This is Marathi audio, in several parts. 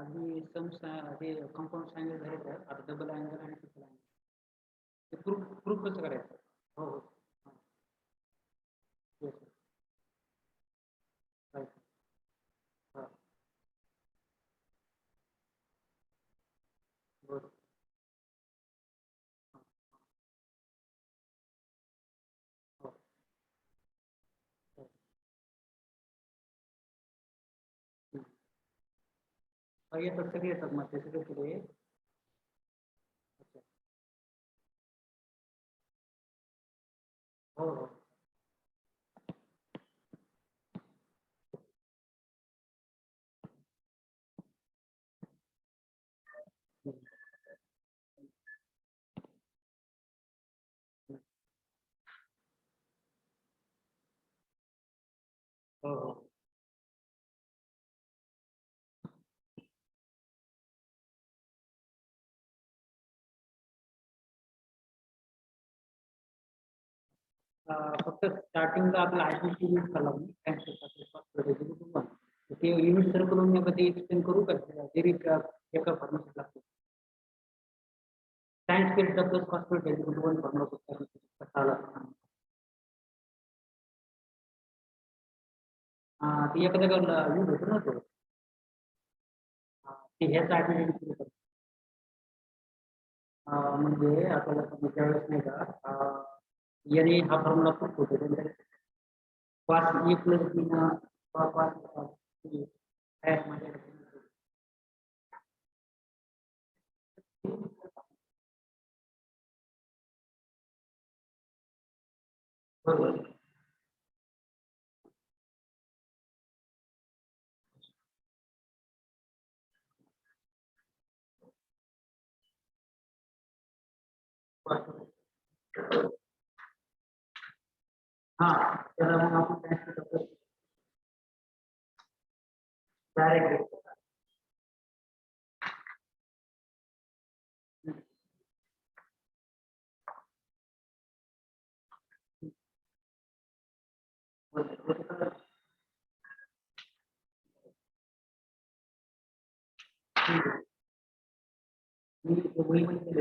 आधी हे कंपाऊंड सांगितलं झालं तर आता डबल अँगल आणि ट्रिपल अँगल ते प्रूफ कसं करायचं? हो हो येस राईट हां बरोबर हां हो हो हं. येतात सगळे येतात मग ते सगळे पुढे अच्छा हो हो हं, हं. हो हो फक्त स्टार्टिंगला आपला आयडेंटिटी यूज करावं लागेल थँक्स ते युनिट सर्कल करून यामध्ये एक्सप्लेन करू का जरी एका फॉर्मेट लागतो सायन्स केलं प्लस कॉस्मेट वन फॉर्म्युला ती एका जागेवर यूज होतो ना तो ते ह्याचा आयडेंटिटी सुरू म्हणजे आपल्याला समजा त्यावेळेस नाही का याने हा फॉर्म्युला खूप होतो त्यांच्या पाच ए प्लस बी पाच बरोबर हा त्याला मग आपण ट्रान्सफर करतो डायरेक्ट मी म्हणजे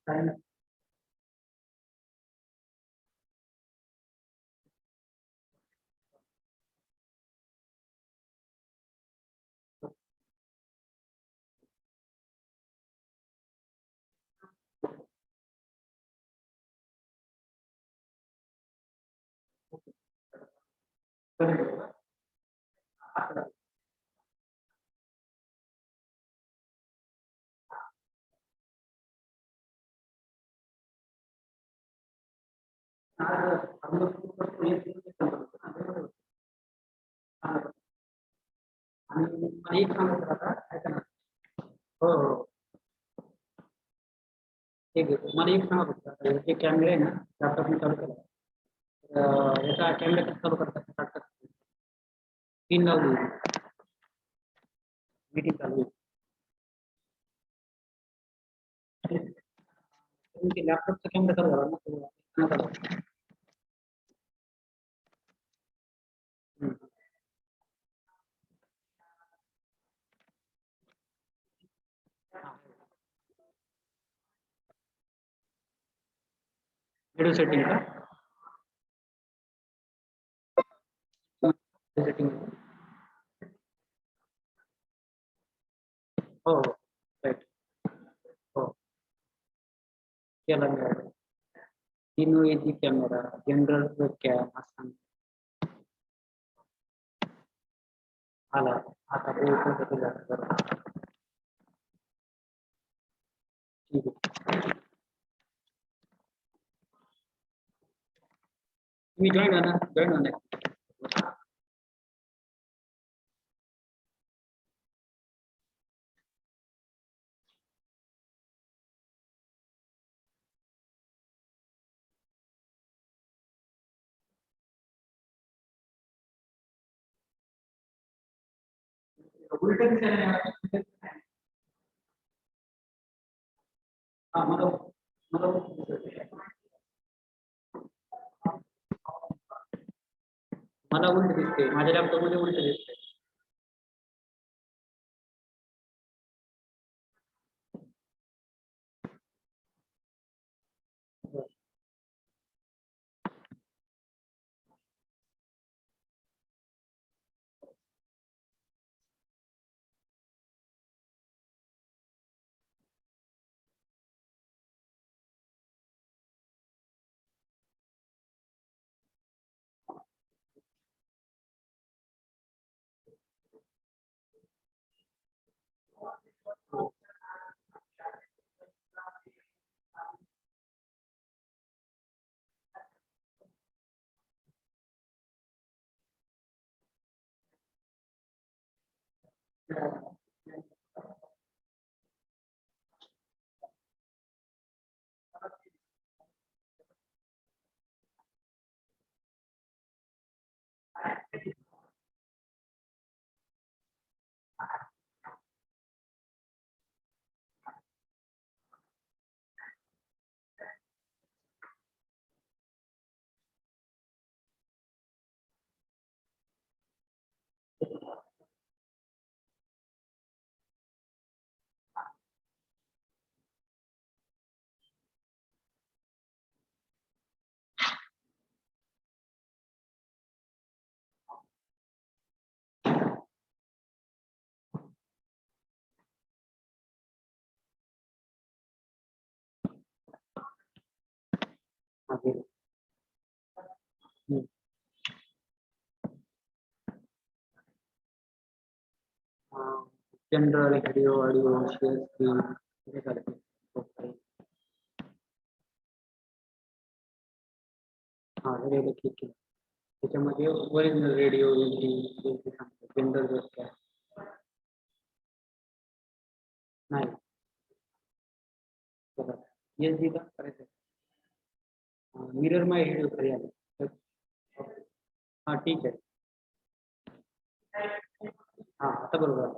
आणि काय हा हा आणि एक सांगत आता ऐका ना हो हो ठीक आहे मला एक सांगत होता जे कॅमेरा आहे ना लॅपटॉप मी चालू केला याचा कॅमेरा कसा चालू करतात तीन लावली मीटिंग चालू आहे लॅपटॉपचा कॅमेरा चालू झाला ना व्हिडिओ सेटिंग का सेटिंग हो राईट हो केला मिळाला 3 एजी कॅमेरा जनरल वेबकॅम असं आला आता ठीक आहे तुम्ही जॉईन होणार उलट हा मला मला मला उलट दिसते माझ्या लॅपटॉप मध्ये उलट दिसते general video audio share screen हा रेडिओ क्लिक केलं त्याच्यामध्ये ओरिजिनल रेडिओ जनरल वेबकॅम नाही एस डी का करायचं मिरर माय व्हिडिओ खाली आलं हां ठीक आहे हां आता बरोबर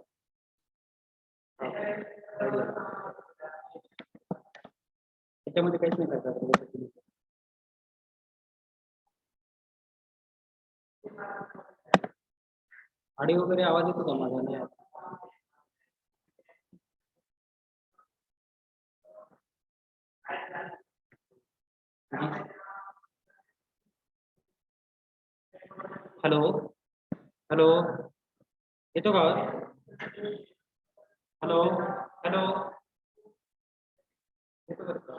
त्याच्यामध्ये काहीच नाही करता ऑडिओ वगैरे आवाज येतो का माझा नाही हॅलो हॅलो येतो का आवाज हॅलो हॅलो येतो का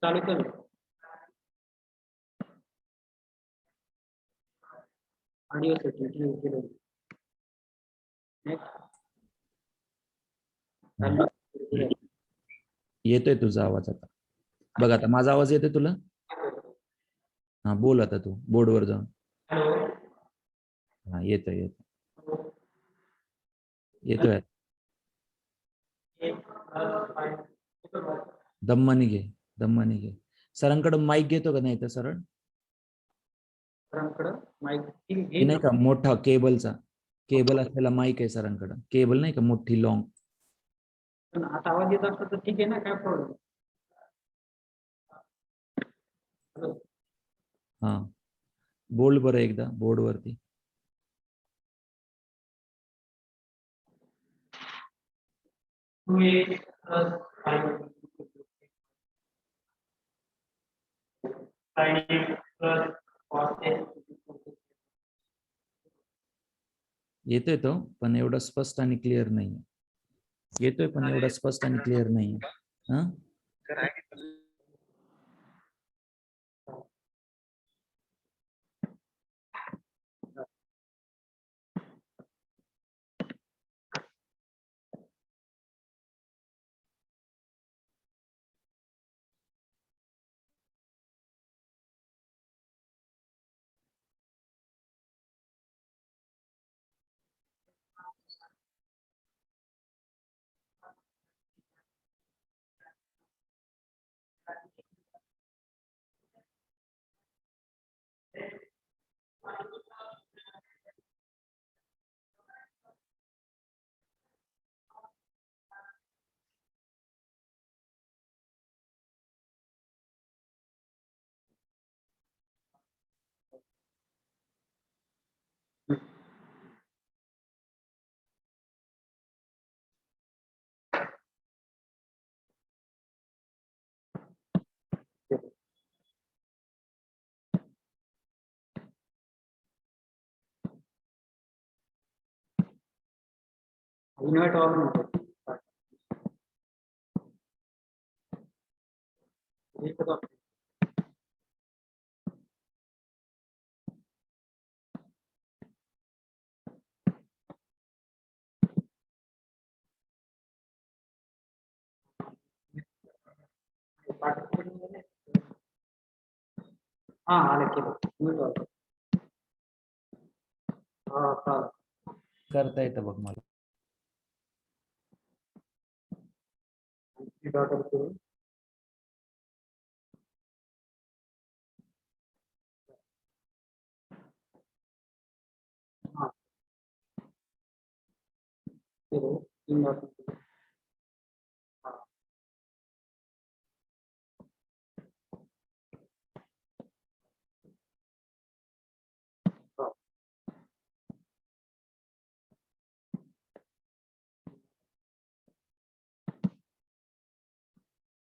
चालू कर ऑडिओ सेटिंग केलं येतोय तुझा आवाज आता बघ आता माझा आवाज येतोय तुला हा बोल आता तू बोर्डवर जाऊन हा येतोय येतोय दम्मानी घे सरांकडे माईक घेतो का नाही तर सरळ माहिती नाही का मोठा केबल असलेला माईक आहे सरांकडे केबल नाही का मोठी लॉंग पण आता आवाज येत असता तर ठीक आहे ना काय प्रॉब्लेम हा बोल बरं एकदा बोर्ड वरती sin x plus cos x. येतोय तो, पण एवढं स्पष्ट आणि क्लिअर नाही. येतोय पण एवढं स्पष्ट आणि क्लिअर नाही. हा, इन्व्हर्ट ऑल म्हणतो. एकच option. हा आले केलं. Invert all. हा चालेल. करता येतं बघ मला. डॉटर करून हा केलं. 3 डॉट केलं.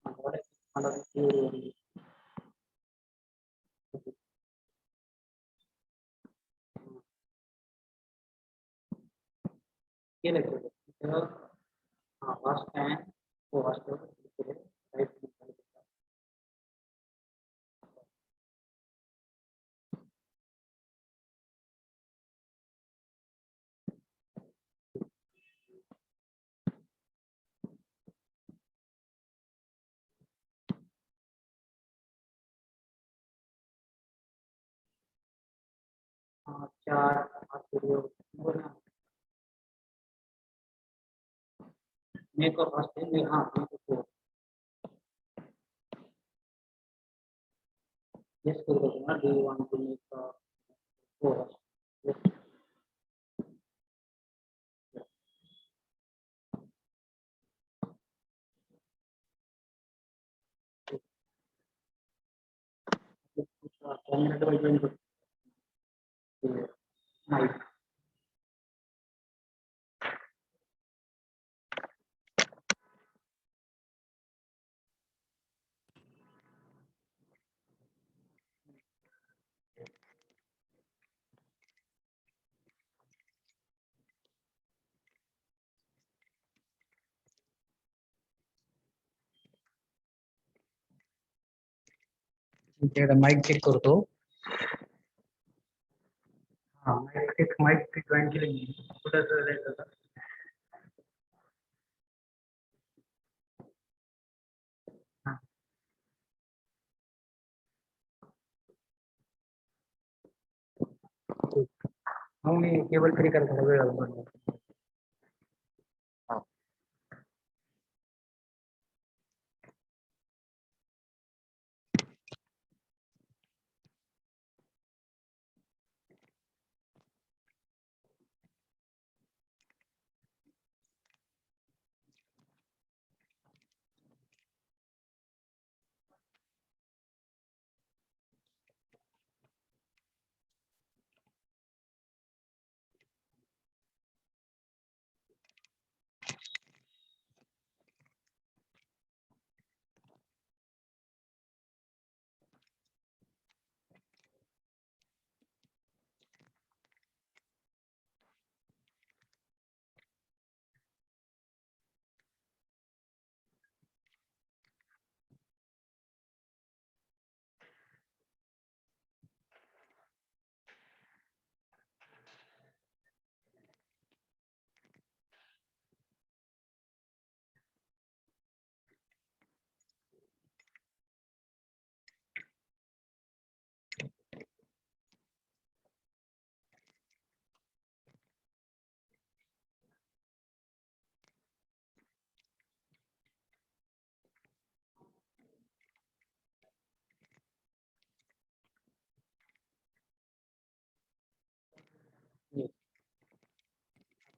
हा मला केलं केलं. हा फर्स्ट टाइम हो वाचतो केले. राईट क्लिक केलं. हा 4 5 व्हिडिओ बघा. मेकअप असते मी हा मेकअप येस करू ना. Do you want to make हो येस. कॅमेरा जॉईन करतो. माईक माईक चेक करतो. हा माईक जॉईन केले मी. कुठं जायचं? हा मग मी केबल फ्री करायला वेळ लागतो.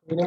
हॅलो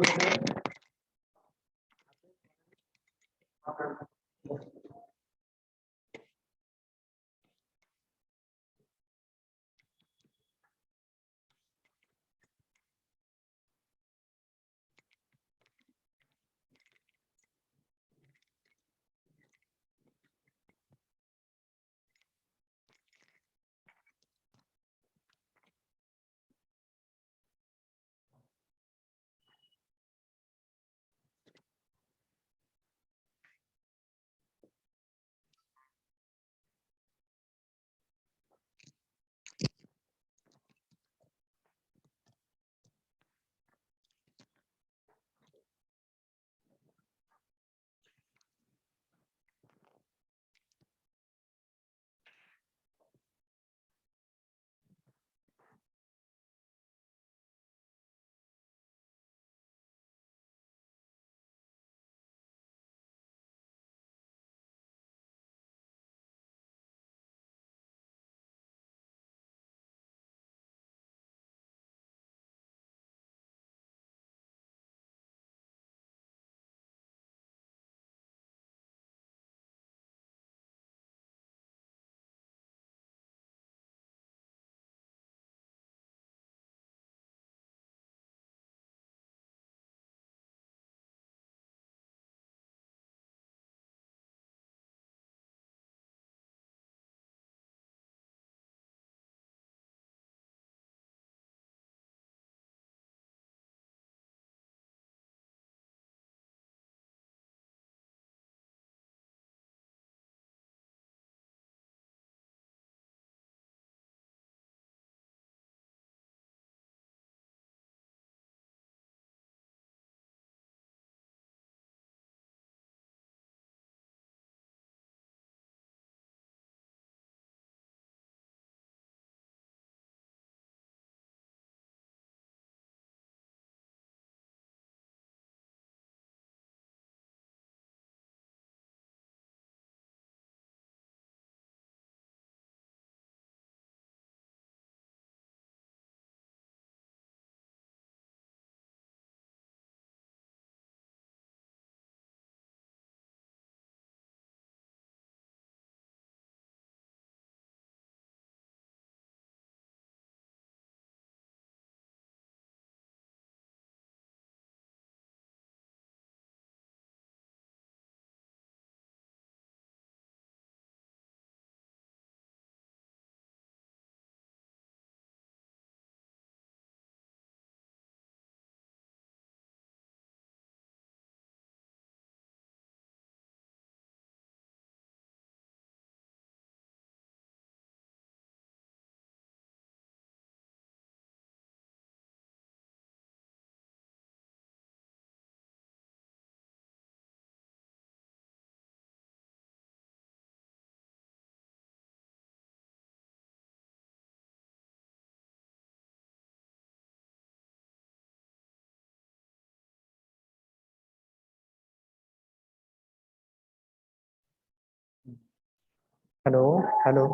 हॅलो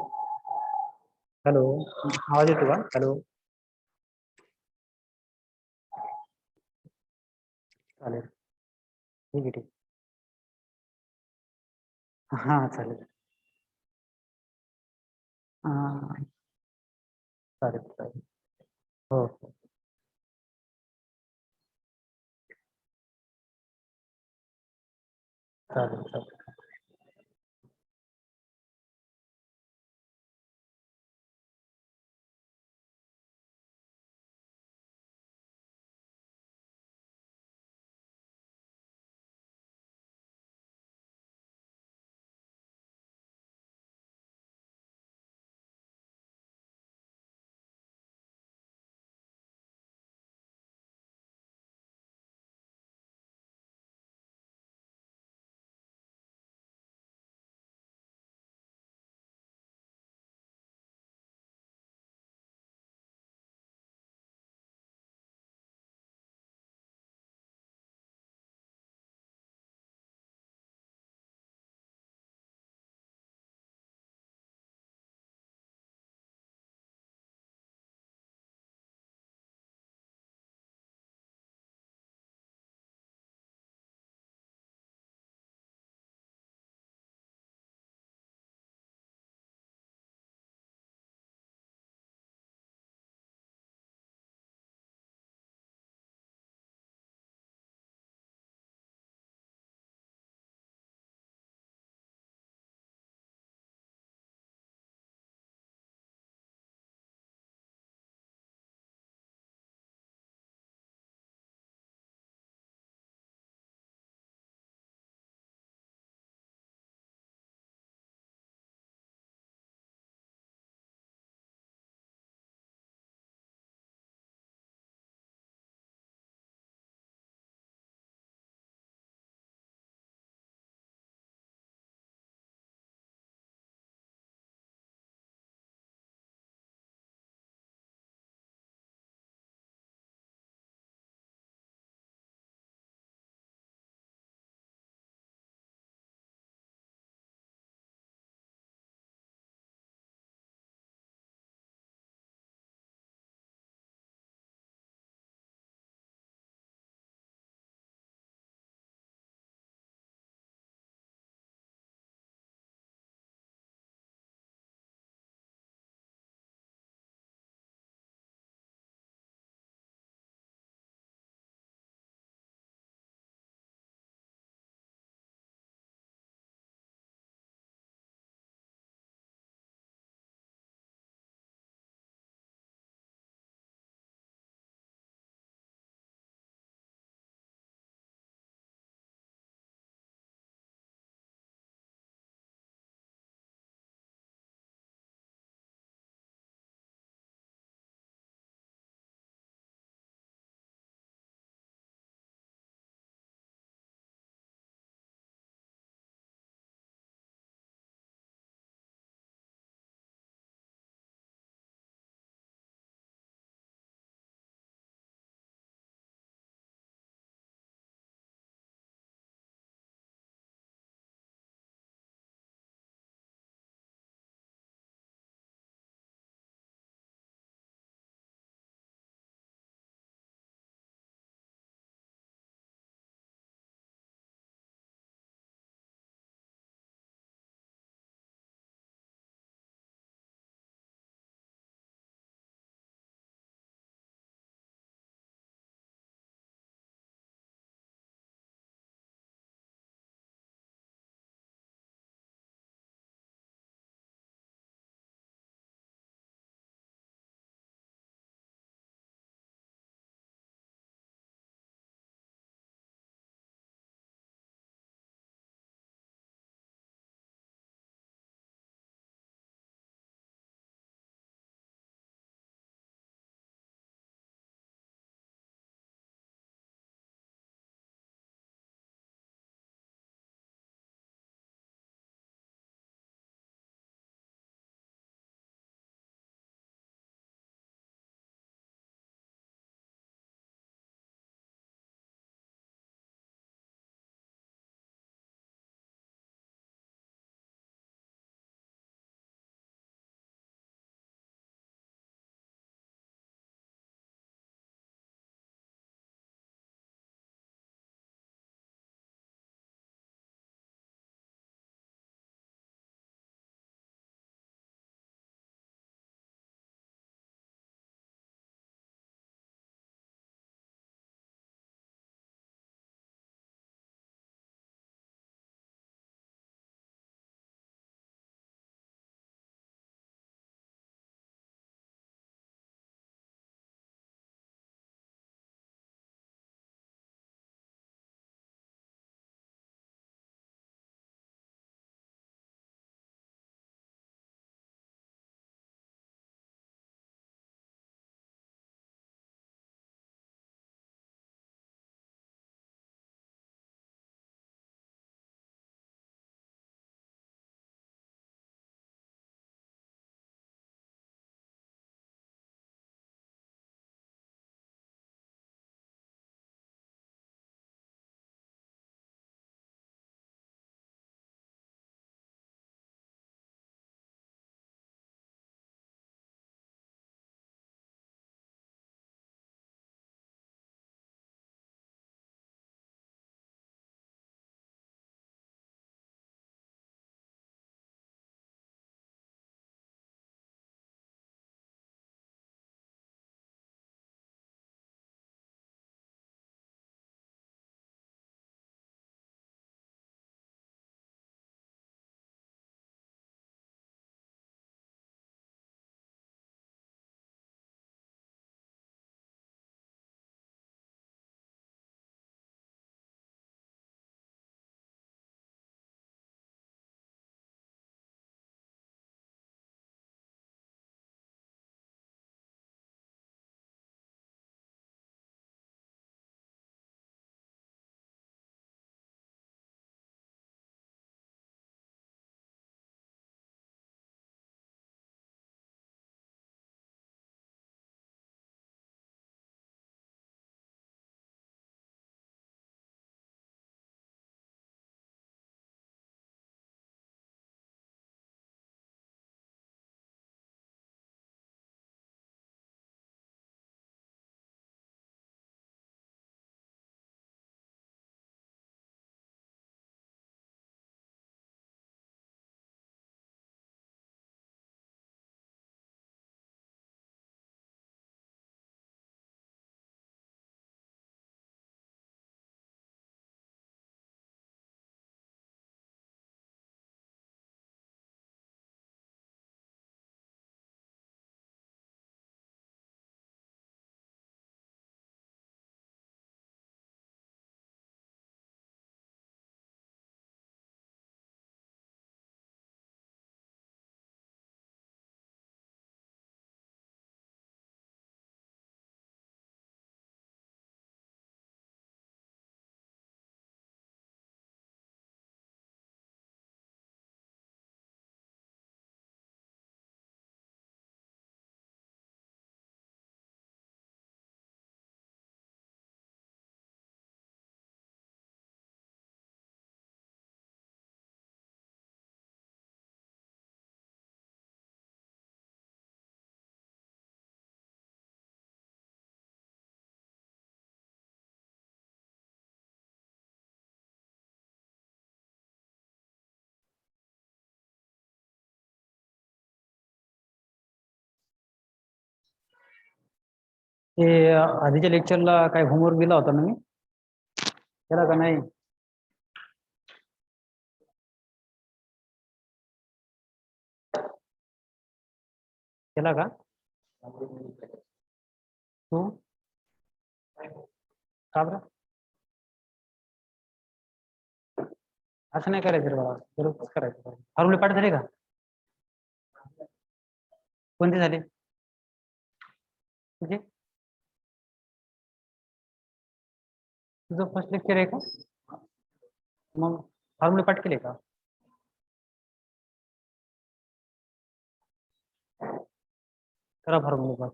हॅलो, आवाज येतो का? हॅलो, चालेल, ठीक आहे ठीक. हां चालेल. हां चालेल चालेल. हो हो. चालेल चालेल. ते आधीच्या लेक्चरला काय होमवर्क दिला होता ना मी, केला का नाही? केला का तू? का बरं असं नाही करायचं रे बाबा, दररोज करायचं. फॉर्म्युले पाठ झाले का? कोणते झाले तुझे? तुझं फर्स्ट लेक्चर आहे का? मग फॉर्म्युले पाठ केले का? करा फॉर्म्युले पाठ.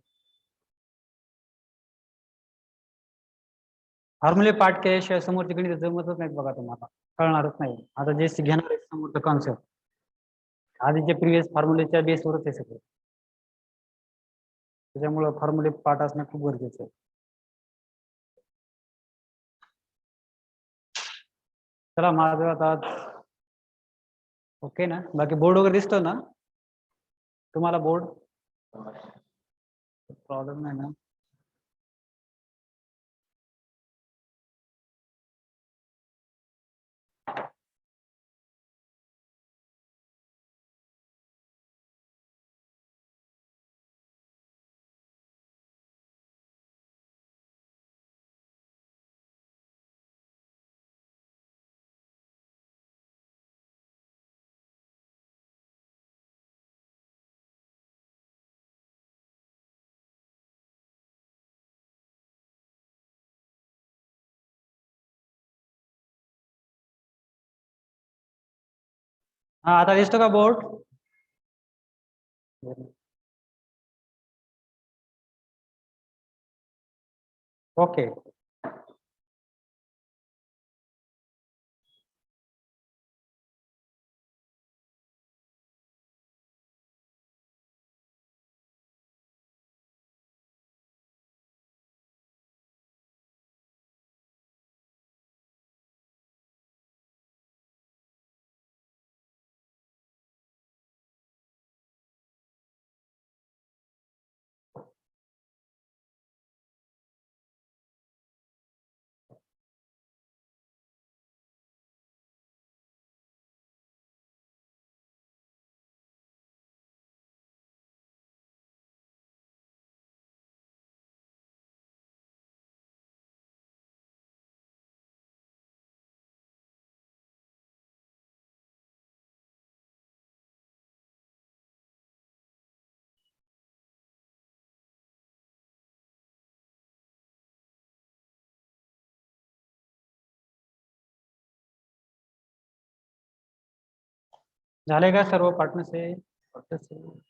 फॉर्म्युले पाठ केल्याशिवाय समोरची गणित जमतच नाहीत बघा तुम्हाला, कळणारच नाही. आता जे घेणार आहे समोरचं कॉन्सेप्ट आधीचे प्रिव्हियस फॉर्म्युलेच्या बेसवरच आहे सगळं, त्याच्यामुळे फॉर्म्युले पाठ असणं खूप गरजेचं आहे. चला माझं आता ओके ना, बाकी बोर्ड वगैरे दिसतो ना तुम्हाला? बोर्ड प्रॉब्लेम नाही ना? हा आता दिसतो का बोर्ड? ओके. झाले का सर्व partnership?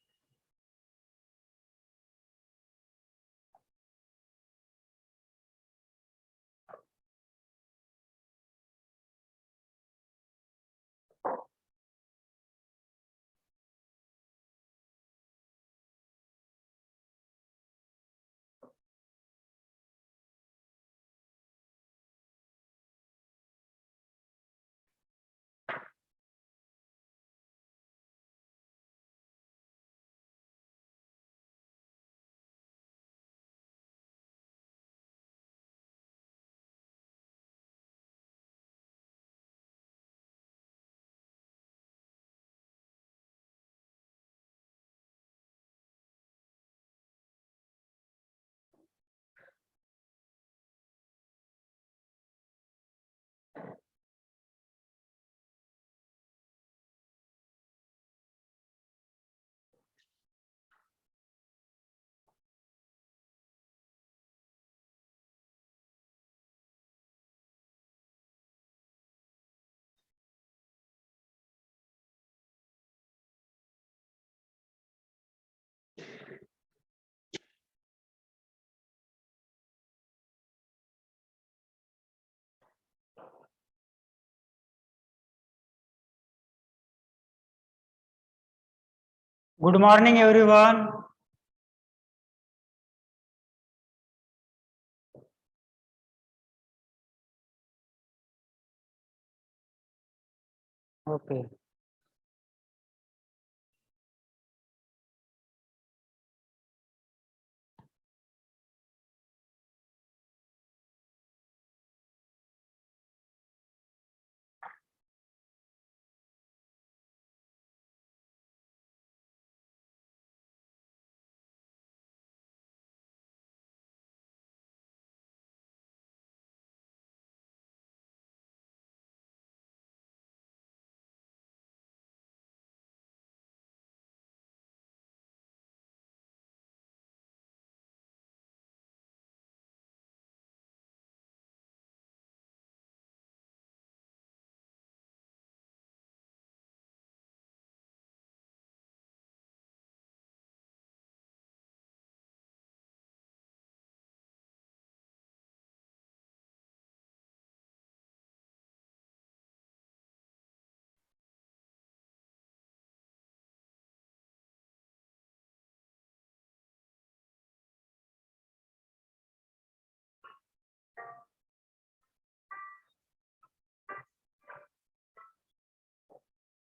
Good morning everyone. Okay.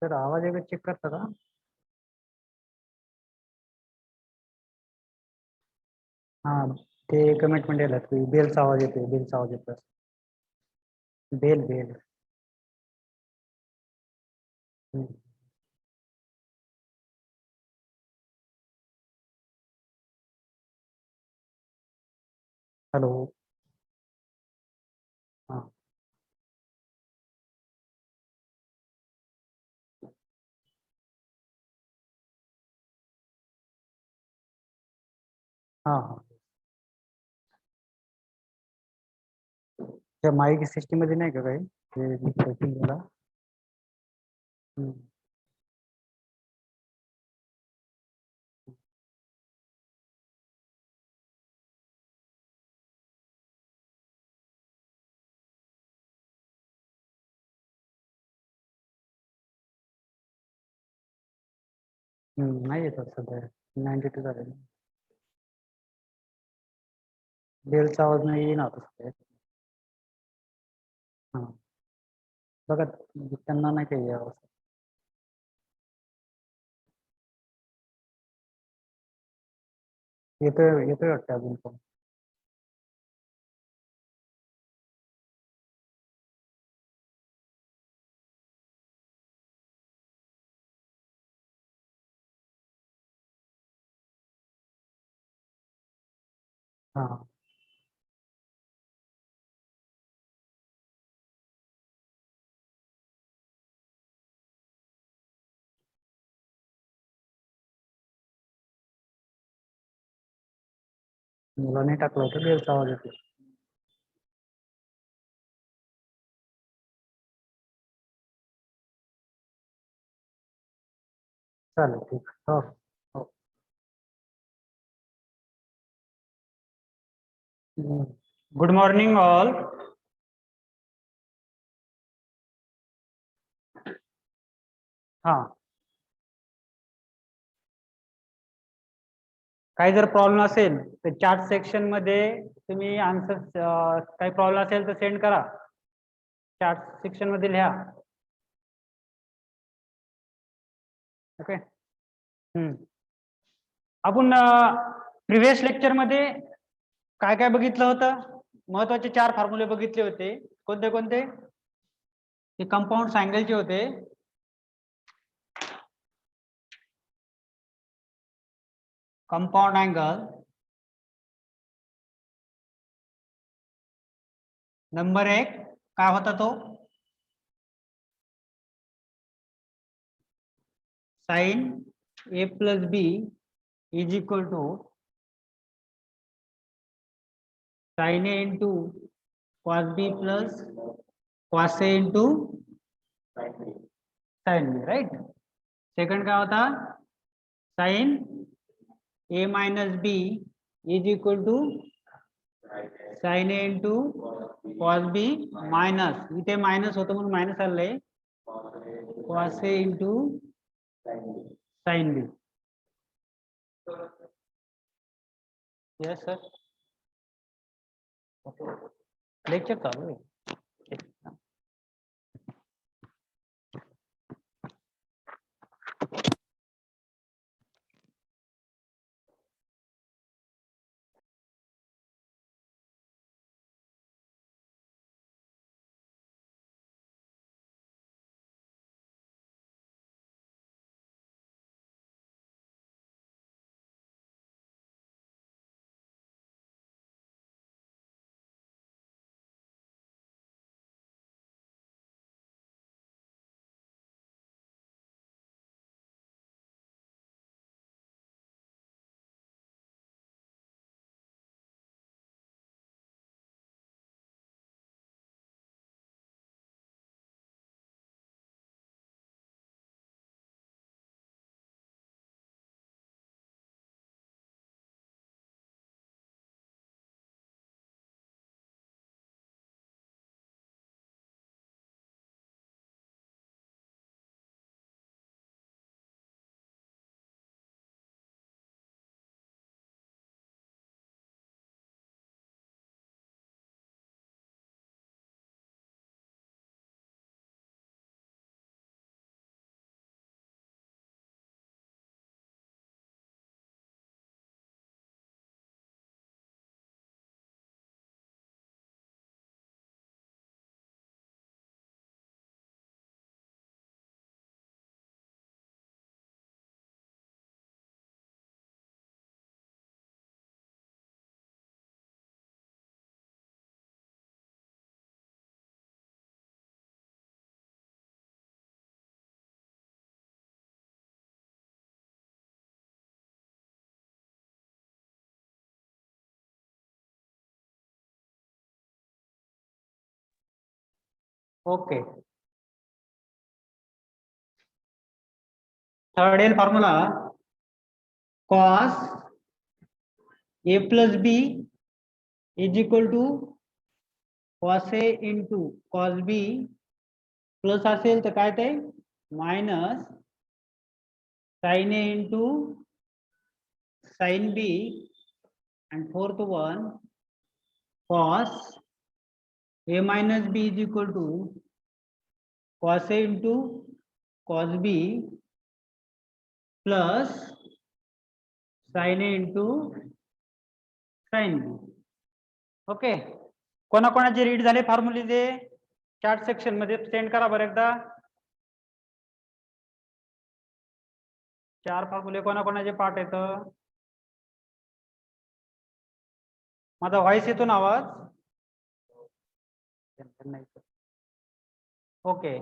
Sir आवाज एकदा चेक करता का? हा, ते कमेंट मध्ये आलं की बेलचा आवाज येतोय, बेलचा आवाज येतोय. Bell bell. हॅलो. हा हा हा. त्या माईक सिस्टीम मध्ये नाही का काही ते setting झाला? नाही येतात सध्या 92 झाले. बेलचा आवाज नाही येईना आता सध्या. हा बघा, त्यांना नाही काही आवाज. येतोय येतोय वाटतं अजून पण. हा मुलांनी टाकलं होतं, बेलचा आवाज येतो. चालेल, ठीक. हो हो. Good morning all. हा, काही जर प्रॉब्लेम असेल तर चॅट सेक्शन मध्ये तुम्ही आन्सर, काही प्रॉब्लेम असेल तर सेंड करा, चॅट सेक्शन मध्ये लिहा. ओके. आपण प्रिव्हियस लेक्चर मध्ये काय काय बघितलं होतं? महत्वाचे 4 फॉर्म्युले बघितले होते. कोणते कोणते? ते कंपाऊंड अँगलचे होते. कंपाऊंड अँगल, नंबर 1 काय होता तो? Sine A plus B is equal to sine A into cos B plus cos A into sine B, right. Second काय होता? Sine A minus B is equal to sine A into cos B minus, इथे मायनस होतं म्हणून मायनस आलंय, cos A into sine B. Yes sir, lecture चालू आहे. Okay. Third L formula cos a plus b is equal to cos a into cos b plus असेल तर काय ते minus sin a into sin b and fourth one cos a minus b is equal to cos a into cos b plus sin a into sin b. Okay. कोणाकोणाचे रीड झाले फॉर्म्युले ते चार्ट सेक्शन मध्ये सेंड करा बरं एकदा. 4 फॉर्म्युले कोणाकोणाचे पाठ येतं. माझा व्हॉइस येतो ना आवाज. ओके.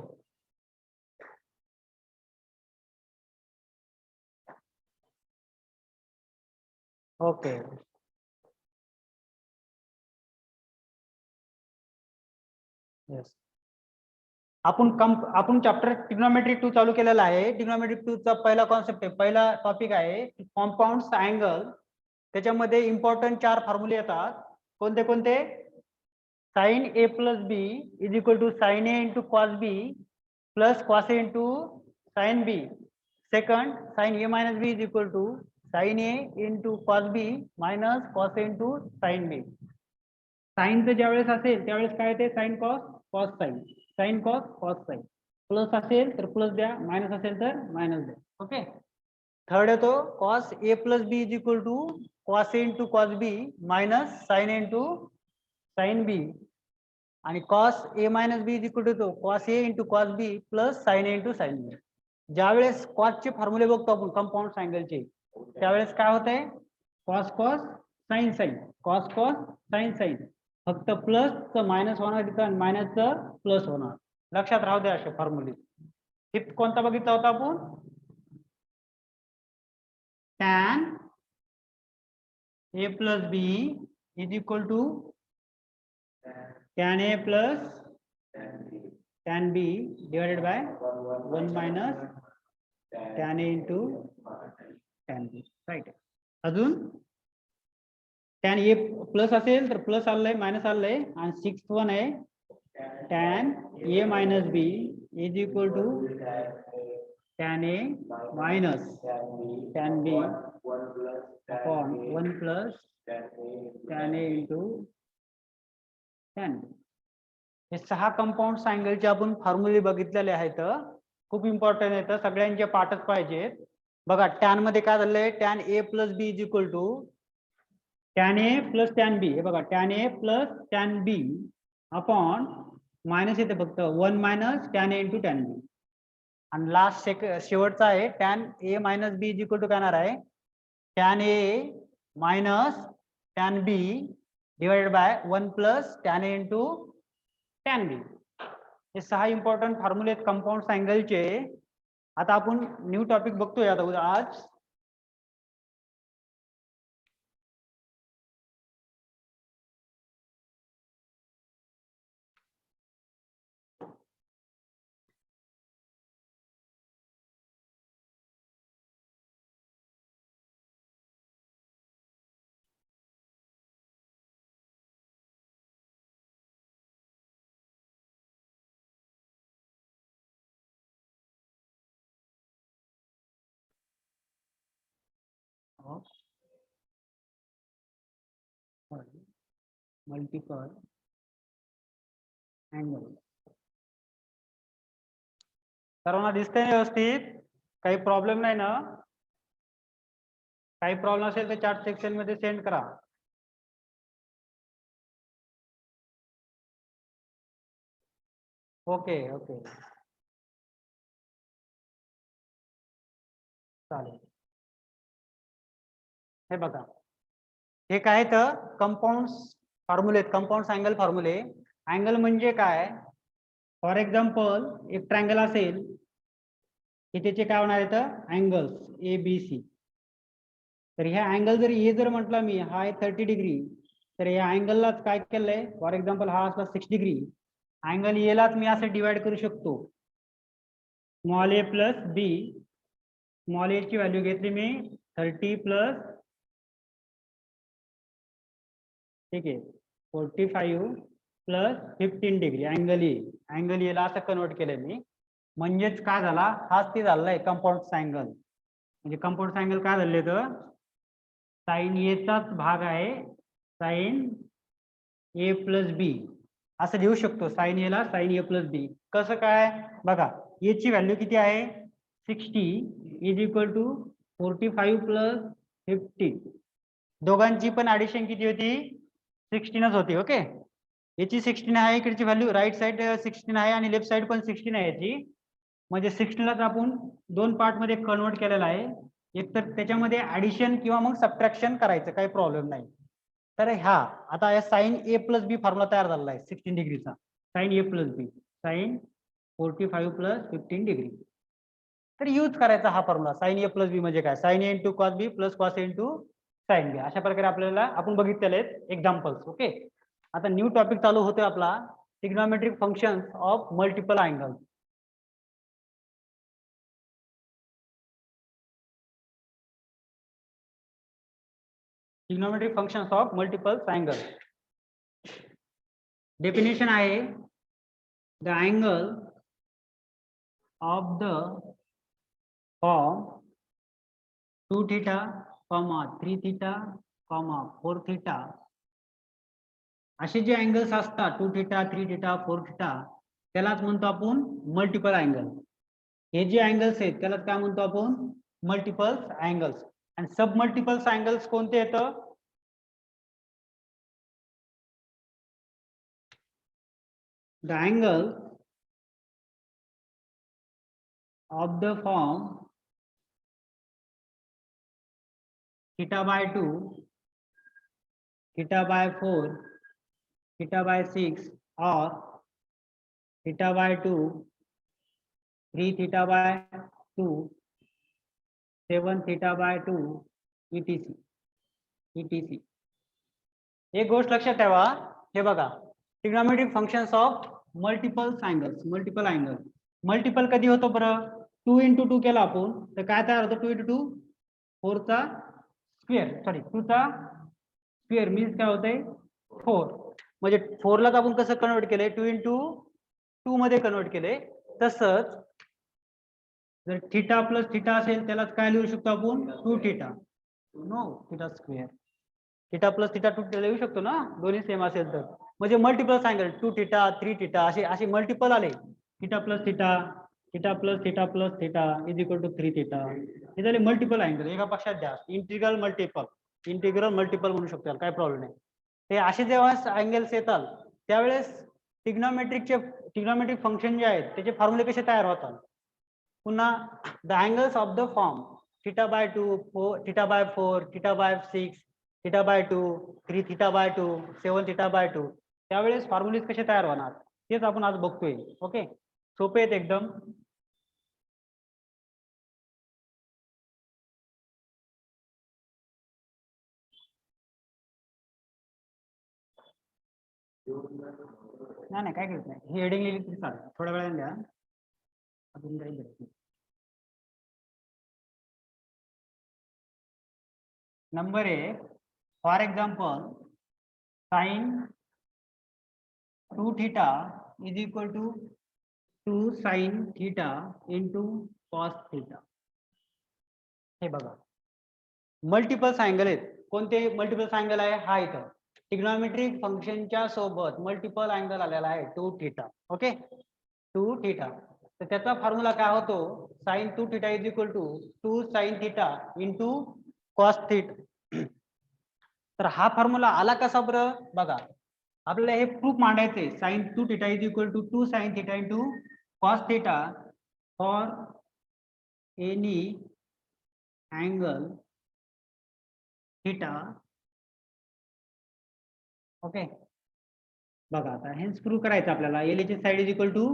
ओके. येस. आपण चॅप्टर ट्रिग्नोमेट्री 2 चालू केलेला आहे. ट्रिग्नोमेट्री 2 चा पहिला कॉन्सेप्ट आहे, पहिला टॉपिक आहे कॉम्पाउंड्स अँगल. त्याच्यामध्ये इम्पॉर्टंट 4 फॉर्म्युले येतात. कोणते कोणते. sin a plus b is equal to sin a into cos b plus cos a into sin b. Second, sin a minus b is equal to sin a into cos b minus cos a into sin b. Sine ज्यावेळेस असेल त्यावेळेस काय ते sine cos cos sine, sine cos cos sine. Plus असेल तर प्लस द्या, मायनस असेल तर मायनस द्या. ओके. थर्ड येतो cos A plus B is equal to cos A into cos B minus sine A into sine B. आणि cos A minus B is equal to cos A into cos B plus sine A into sine B. ज्यावेळेस कॉसचे फॉर्म्युले बघतो आपण कंपाऊंड अँगलचे, त्यावेळेस काय होतंय cos cos sine sine, cos cos sine sine. फक्त प्लस मायनस होणार तिथं आणि मायनसचं प्लस होणार. लक्षात राहू द्या असे फॉर्म्युले. फिफ्थ कोणता बघितला होता आपण. tan a plus b is equal to tan a plus tan b divided by 1 minus tan a into tan b. Right. अजून tan a प्लस असेल तर प्लस आलंय, मायनस आलंय. आणि सिक्स्थ वन आहे tan a minus b is equal to tan a minus tan b upon 1 plus tan a into tan b. हे 6 कंपाऊंड अँगलचे आपण फॉर्म्युले बघितलेले आहेत. खूप इम्पॉर्टंट आहेत, सगळ्यांचे पाठच पाहिजेत. बघा टॅन मध्ये काय झालंय tan a plus b is equal to tan a plus tan b. हे बघा tan a plus tan b upon minus येते फक्त 1 minus tan a into tan b. आणि लास्ट शेवटचा आहे tan a minus b is equal to काय येणार आहे tan a minus tan b divided by 1 plus tan a into tan b. हे 6 इम्पॉर्टंट फॉर्म्युले आहेत कंपाऊंड अँगलचे. आता आपण न्यू टॉपिक बघतोय आता आज. Multiple angle. सर्वांना दिसतंय व्यवस्थित. काही प्रॉब्लेम नाही ना. काही प्रॉब्लेम असेल तर चॅट सेक्शन मध्ये सेंड करा. ओके ओके चालेल. हे बघा हे काय तर कंपाऊंड फॉर्म्युले, कंपाऊंड अँगल फॉर्म्युले. अँगल म्हणजे काय. फॉर एक्झाम्पल एक ट्रायंगल असेल की त्याचे काय होणार आहेत अँगल्स ए बी सी. तर ह्या अँगल जर हे जर म्हटलं मी हा आहे 30 डिग्री, तर या अँगललाच काय केलंय फॉर एक्झाम्पल हा असला 6 डिग्री, अँगल ए लाच मी असं डिवाइड करू शकतो, स्मॉल ए प्लस बी. स्मॉल ए ची व्हॅल्यू घेतली मी 30 प्लस, ठीक आहे, 45 plus 15 degree angle A. Angle A ला असं कन्वर्ट केलंय मी. म्हणजेच काय झाला, हाच ते झालाय कंपाऊंड अँगल. म्हणजे कंपाऊंड अँगल काय झाले तर साइन एचाच भाग आहे साइन ए प्लस बी, असं लिहू शकतो. साइन ए ला साइन ए प्लस बी. कसं काय बघा, ए ची व्हॅल्यू किती आहे 60 इज इक्वल टू 45 प्लस 15. दोघांची पण ऍडिशन किती होती 16च होती. ओके, याची 16 आहे, इकडची व्हॅल्यू राईट साइड 16 आहे आणि लेफ्ट साइड पण 16 आहे याची. म्हणजे 16लाच आपण दोन पार्ट मध्ये कन्वर्ट केलेला आहे. एक तर त्याच्यामध्ये ऍडिशन किंवा मग सबट्रॅक्शन करायचं, काही प्रॉब्लेम नाही. तर ह्या आता या sign A plus B formula तयार झालेला आहे 16 डिग्रीचा. Sign A plus B sign 45 plus 15 degree. तर यूज करायचा हा फॉर्म्युला. साइन ए प्लस बी म्हणजे काय, sign A into cos B plus cos A into sine बी. अशा प्रकारे आपल्याला आपण बघितलेले आहेत एक्झाम्पल्स. ओके, आता न्यू टॉपिक चालू होतोय आपला, trigonometric functions of multiple angle. Trigonometric functions of multiple angle. Definition आहे the angle of the form 2 theta, 3 theta, 4 theta. असे जे अँगल्स असतात 2 थीटा, 3 थीटा, 4 थीटा, त्यालाच म्हणतो आपण मल्टिपल अँगल. हे जे अँगल्स आहेत त्याला काय म्हणतो आपण मल्टिपल अँगल्स. आणि सब मल्टिपल अँगल्स कोणते येतं, the angle of the form theta by 2, theta by 4, theta by 6 और theta by 2, 3 theta by 2, 7 theta by 2, etc. एक गोष्ट लक्षात ठेवा, हे बघा trigonometric functions of multiple angles. Multiple angle multiple कधी होतो बरं, 2 इंटू 2 केला आपण तर काय तयार होतं 2 इंटू 2 4 चा स्क्वेअर, सॉरी 2 चा स्क्वेअर मीन्स काय होतंय 4. म्हणजे 4 लाच आपण कसं कन्वर्ट केलंय 2 इंटू 2 मध्ये कन्वर्ट केलंय. तसंच जर थीटा प्लस थीटा असेल त्यालाच काय लिहू शकतो आपण 2 theta, no theta square. Theta plus theta 2 theta लिहू शकतो ना, दोन्ही सेम असेल तर. म्हणजे मल्टिपल अँगल 2 थीटा 3 थीटा असे असे मल्टिपल आले. Theta plus theta, theta plus theta plus theta is equal to 3 theta. हे झाले मल्टिपल अँगल. एका पक्षात द्या इंटिग्रल मल्टिपल, इंटिग्रल मल्टिपल म्हणू शकतो, काय प्रॉब्लेम नाही. ते असे जेव्हा अँगल्स येतात त्यावेळेस ट्रिग्नोमेट्रिक फंक्शन जे आहेत त्याचे फॉर्म्युले कसे तयार होतात. पुन्हा the angles of the form theta by 2, theta by 4, theta by 6, theta by 2, 3 theta by 2, 7 theta by 2, त्यावेळेस फॉर्म्युलेज कसे तयार होणार तेच आपण आज बघतोय. ओके, सोपे आहेत एकदम. नाही काय करत नाही, ही हेडिंग लिहिली तरी चालेल, थोड्या वेळाने द्या, अजून काही number 1 for example sine 2 theta is equal to 2 sine theta into cos theta. हे बघा मल्टिपल्स अँगल आहेत. कोणते मल्टिपल्स अँगल आहे, हा इथं ट्रिग्नोमेट्रिक फंक्शनच्या सोबत मल्टिपल अँगल आलेला आहे 2 थीटा. Okay, 2 theta. तर त्याचा फॉर्म्युला काय होतो, sine 2 theta is equal to 2 sine theta into cos theta. तर हा फॉर्म्युला आला कसा बरं, बघा आपल्याला हे प्रूफ मांडायचे. Sine 2 theta is equal to 2 sine theta into cos theta for any angle theta. Okay, बघा आता हेच प्रूव्ह करायचं आपल्याला. LHS side is equal to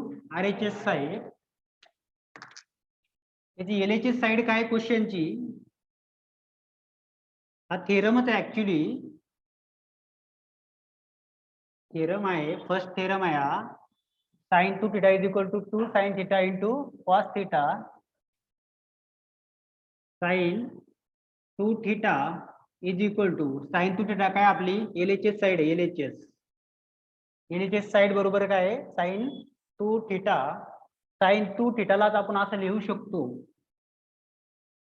RHS side. याची LHS साइड काय क्वेश्चनची, हा थेरमच आहे ऍक्च्युली, थेरम आहे, फर्स्ट थेरम आहे हा. Sine 2 theta is equal to 2 sine theta into cos theta. Sine 2 theta is equal to sine 2 theta काय आपली LHS साइड आहे. LHS साइड बरोबर काय आहे साइन 2 थीटा. साइन 2 थीटालाच आपण असं लिहू शकतो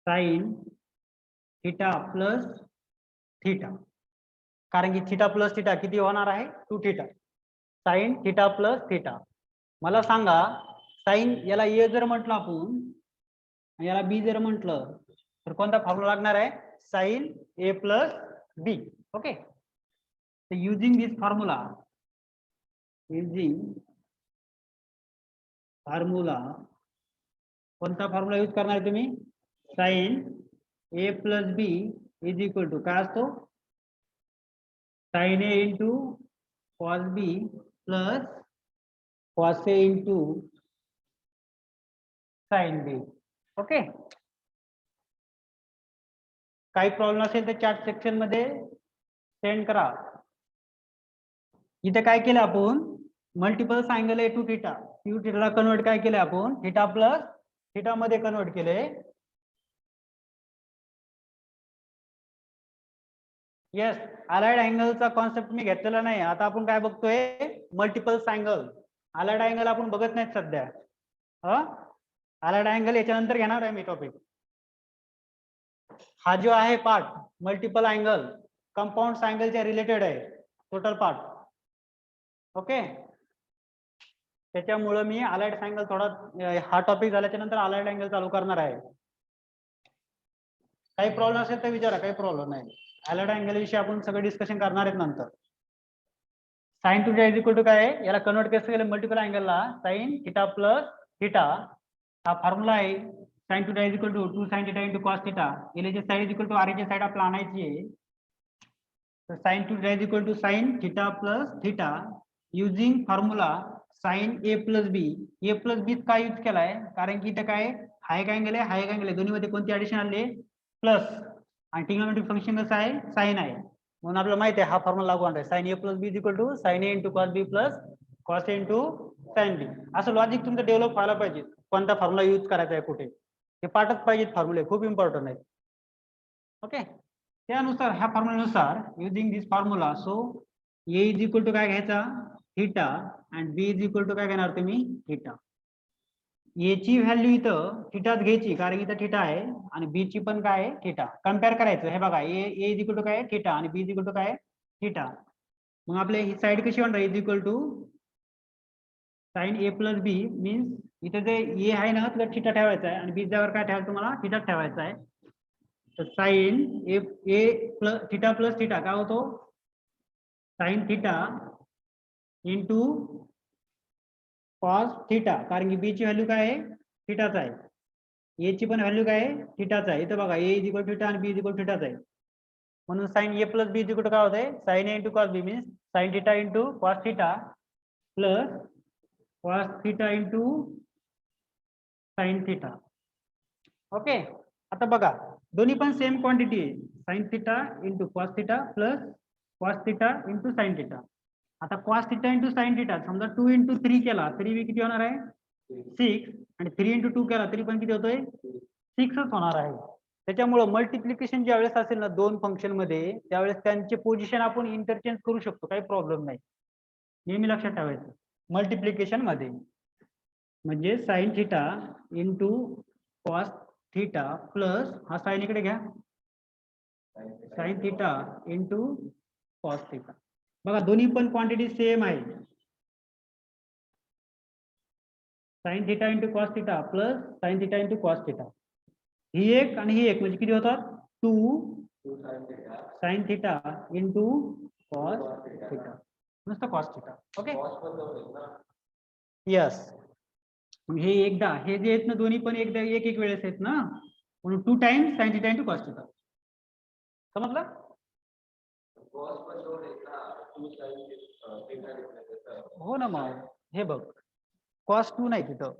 साइन थीटा प्लस थीटा, कारण की थीटा प्लस थीटा किती होणार आहे 2 theta. Sign theta plus theta. मला सांगा साइन याला ए जर म्हटलं आपण याला बी जर म्हटलं तर कोणता फॉर्म्युला लागणार आहे sine A plus B. Okay, तर युजिंग दिस फॉर्म्युला कोणता फॉर्म्युला यूज करणार आहे तुम्ही sine A plus B is equal to काय असतो sine A into cos B plus cos A into sine B. Okay, काही प्रॉब्लेम असेल तर चॅट सेक्शन मध्ये सेंड करा. इथे काय केलं आपण multiple angle A two theta ला कन्वर्ट काय केलं आपण थीटा प्लस थीटा मध्ये कन्वर्ट केले. येस, अलाइड अँगलचा कॉन्सेप्ट मी घेतलेला नाही. आता आपण काय बघतोय मल्टिपल अँगल. अलाइड अँगल आपण बघत नाहीत सध्या. अलाइड अँगल याच्यानंतर घेणार आहे मी टॉपिक. हा जो आहे पार्ट मल्टिपल अँगल कंपाऊंड अँगलच्या रिलेटेड आहे टोटल पार्ट. ओके, त्याच्यामुळे मी अलाइड अँगल थोडा हा टॉपिक झाल्याच्या नंतर अलाइड अँगल चालू करणार आहे. काही प्रॉब्लेम असेल तर विचारा, काही प्रॉब्लेम नाही. अलाइड अँगल विषयी आपण सगळं डिस्कशन करणार आहेत नंतर. Sine theta is equal to काय आहे याला कन्वर्ट कसं केलं मल्टिपल अँगलला साइन थीटा प्लस थीटा. हा फॉर्म्युला आहे sine theta is equal to 2 sine theta into cos theta. LHS side is equal to RHS side आपल्याला आणायची आहे. तर sine theta is equal to sine theta plus theta using formula sine A plus B. A plus B का यूज केलाय कारण की इथं काय हा एक अँगल आहे हा एक अँगल आहे, दोन्ही मध्ये कोणती ऍडिशन आले प्लस आणि ट्रिग्नोमेट्रिक फंक्शन कसं आहे साइन आहे म्हणून आपल्याला माहिती आहे हा फॉर्म्युला लागू आहे. Sine A plus B is equal to sine A into cos B plus cos A into sine B. असं लॉजिक तुमचं डेव्हलप व्हायला पाहिजे. कोणता फॉर्म्युला यूज करायचा आहे कुठे हे पाठच पाहिजेत. फॉर्म्युले खूप इम्पॉर्टंट आहेत. ओके, त्यानुसार ह्या फॉर्म्युल्यानुसार using this formula so A is equal to काय घ्यायचा थीटा आणि बी इज इक्वल टू काय घेणार तुम्ही थीटा. ए ची व्हॅल्यू इथं थीटाच घ्यायची कारण इथं थीटा आहे आणि बी ची पण काय आहे थीटा. कम्पेअर करायचं. हे बघा ए इज इक्वल टू काय थीटा आणि बी इज इक्वल टू काय थीटा. मग आपल्या ही साइड कशी होणार is equal to sine A plus B means इथे जे ए आहे ना तुला थीटा ठेवायचा आहे आणि बी जावर काय ठेवायचं तुम्हाला थीटा ठेवायचा आहे. तर साइन ए प्लस थीटा काय होतो sign theta into cos theta कारण की बी ची व्हॅल्यू काय आहे थीटाच आहे. ए ची पण व्हॅल्यू काय आहे थीटाच आहे. इथं बघा ए इज इक्वल थीटा आणि बी इज इक्वल थीटाच आहे म्हणून sine A plus B is equal to काय होतंय sine A into cos B means sine theta into cos theta plus cos theta into sine theta. Okay, आता बघा दोन्ही पण सेम क्वांटिटी आहे sine theta into cos theta plus cos theta into sine theta. आता cos theta into sine theta समजा 2 इंटू 3 केला तरी बी किती होणार आहे 6 आणि 3 इंटू 2 केला तरी पण किती होतोय 6च होणार आहे. त्याच्यामुळे मल्टिप्लिकेशन ज्या वेळेस असेल ना दोन फंक्शन मध्ये त्यावेळेस त्यांचे पोझिशन आपण इंटरचेंज करू शकतो, काही प्रॉब्लेम नाही. नेहमी लक्षात ठेवायचं मल्टिप्लिकेशन मध्ये म्हणजे sine theta into cos theta plus हा साइन इकडे घ्या sine theta into cos theta. बघा दोन्ही पण क्वांटिटी सेम आहे. Sine theta into cos theta plus sine theta into cos theta. ही एक आणि ही एक म्हणजे किती होतात 2 sine theta into cos theta नुसतं कॉस थीटा. Okay, yes. हे एकदा हे जे आहेत ना दोन्ही पण एकदा एक एक वेळेस आहेत ना म्हणून 2 times sign theta into cos theta. समजलं? हो ना. मग हे बघ कॉस 2 नाही तिथं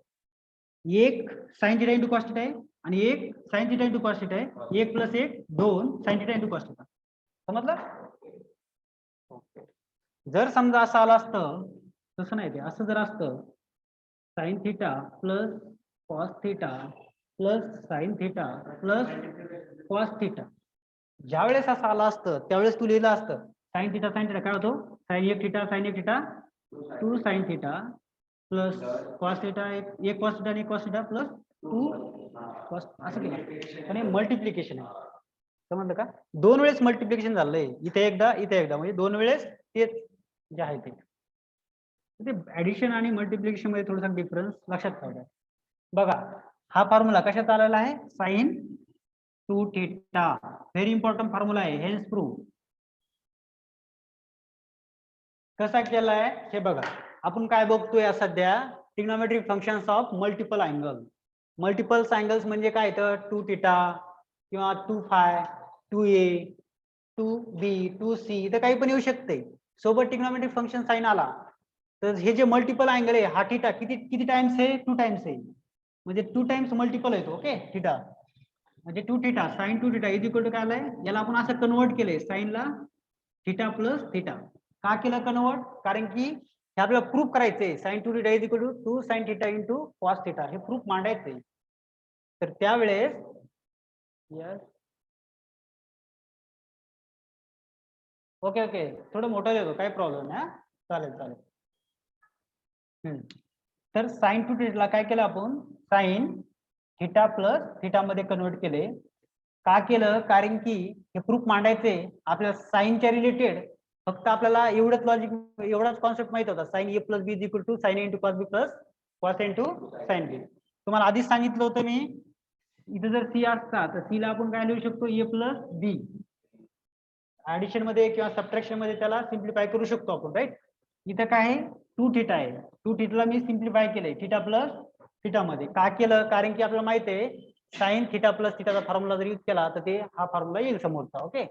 एक sign theta into cos theta आहे आणि एक sign theta into cos theta आहे. 1 plus 1 2 sine theta into cos theta. समजलं? ओके, जर समजा असं आलं असतं तसं नाही ते असं जर असतं sine theta plus cos theta plus sine theta plus cos theta. ज्या वेळेस असं आलं असतं त्यावेळेस तू लिहिलं असतं साइन थिटा काय होतो साइन एक theta 2 sine theta plus cos theta एक कॉस थिटा आणि कॉस थिटा प्लस 2 कॉस असं केलं आणि मल्टिप्लिकेशन आहे. समजलं का? दोन वेळेस मल्टिप्लिकेशन झालंय इथे एकदा म्हणजे दोन वेळेस तेच जे आहे ते ऍडिशन आणि मल्टिप्लिकेशन मध्ये थोडासा डिफरन्स लक्षात ठेवायचा. बघा हा फॉर्म्युला कशात आलेला आहे sine 2 theta. Very important formula आहे हेन्स प्रूव्ह. कसा केलाय हे बघा. आपण काय बघतोय सध्या trigonometric functions of multiple angle. Multiple angles म्हणजे काय तर 2 थिटा किंवा 2 फाय 2a 2b 2c इथं काही पण येऊ शकते. सोबत ट्रिग्नोमेट्रिक फंक्शन साइन आला तर हे जे मल्टिपल अँगल आहे हा थिटा किती टाइम्स आहे 2 टाइम्स आहे म्हणजे 2 टाइम्स मल्टिपल आहे ओके थिटा म्हणजे 2 theta sine 2 theta is equal to काय आलंय याला आपण असं कन्वर्ट केलंय साइनला थिटा प्लस थिटा. का केलं कन्वर्ट कारण की हे आपल्याला प्रूफ करायचंय sine 2 theta is equal to 2 sine theta into cos theta हे प्रूफ मांडायचंय. तर त्यावेळेस यस ओके थोडं मोठं देतो काही प्रॉब्लेम नाही. चालेल. तर साइन 2 थिटाला काय केलं आपण साइन थिटा प्लस थिटा मध्ये कन्वर्ट केले. का केलं कारण की हे प्रूफ मांडायचे आपल्याला साइनच्या रिलेटेड फक्त आपल्याला एवढाच कॉन्सेप्ट माहित होता sine A plus B is equal to sine A into cos B plus cos A into sine B. तुम्हाला आधीच सांगितलं होतं मी इथे जर सी असता तर सी ला आपण काय लिहू शकतो ए प्लस बी. ऍडिशन मध्ये किंवा सबट्रॅक्शन मध्ये त्याला सिम्प्लिफाय करू शकतो आपण राईट. इथं काय आहे 2 थिटा आहे 2 थिटाला मी सिम्प्लिफाय केलंय थिटा प्लस थिटा मध्ये. का केलं कारण की आपल्याला माहित आहे साइन थिटा प्लस थिटाचा फॉर्म्युला जर यूज केला तर ते हा फॉर्म्युला येईल समोरचा. Okay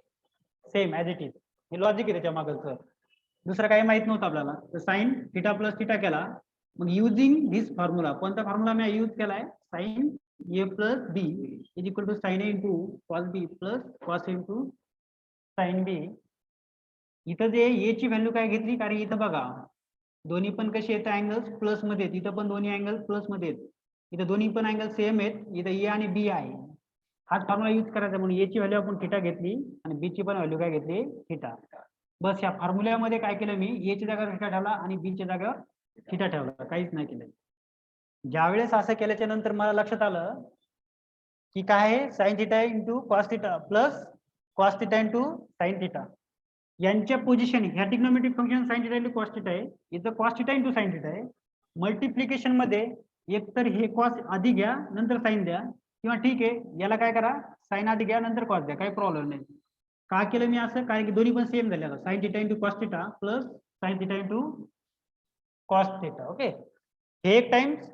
same as it is हे लॉजिक आहे त्याच्या मागचं. दुसरं काही माहित नव्हतं आपल्याला तर साइन थिटा प्लस थिटा केला. मग युजिंग धिस फॉर्म्युला कोणता फॉर्म्युला मी यूज केलाय sine A plus B is equal to sine A into cos B plus cos into sine B. इथं जे ए ची व्हॅल्यू काय घेतली कारण इथं बघा दोन्ही पण कसे येतं अँगल्स प्लस मध्ये आहेत. इथं पण दोन्ही अँगल प्लस मध्ये आहेत. इथं दोन्ही पण अँगल सेम आहेत. इथं ए आणि बी आहे. हाच फॉर्म्युला यूज करायचा म्हणून ए ची व्हॅल्यू आपण थिटा घेतली आणि बी ची पण व्हॅल्यू काय घेतली थिटा. बस या फॉर्म्युल्यामध्ये काय केलं मी ए च्या जागेवर थिटा ठेवला आणि बी च्या जागेवर थिटा ठेवला काहीच नाही केलं. ज्यावेळेस असं केल्याच्या नंतर मला लक्षात आलं की काय आहे sine theta into cos theta plus cos theta into sine theta यांच्या पोझिशन ह्या trigonometric function sine theta into cos theta आहे. इथं cos theta into sine theta आहे. मल्टिप्लिकेशन मध्ये एक तर हे कॉस आधी घ्या नंतर साइन द्या किंवा ठीक आहे याला काय करा साइन आधी घ्या नंतर कॉस द्या काही प्रॉब्लेम नाही. का केलं मी असं कारण की दोन्ही पण सेम झाले sign theta into cos theta plus sign theta into cos theta. Okay हे एक times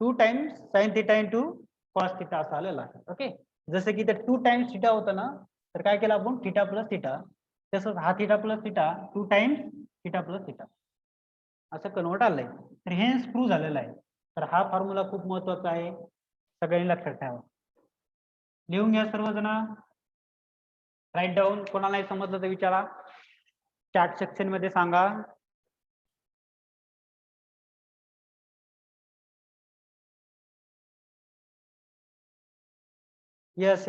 2 times sign theta into cos theta असं आलेलं आहे. ओके जसं की ते 2 टाइम्स थिटा होतं ना तर काय केलं आपण थिटा प्लस थिटा तसंच हा theta plus theta 2 times theta plus theta असं कन्वर्ट आलंय. तर हे प्रूव्ह झालेलं आहे. तर हा फॉर्म्युला खूप महत्वाचा आहे सगळ्यांनी लक्षात ठेवा. लिहून घ्या सर्वजण राईट डाऊन. कोणाला नाही समजलं तर विचारा चॅट सेक्शन मध्ये सांगा. यस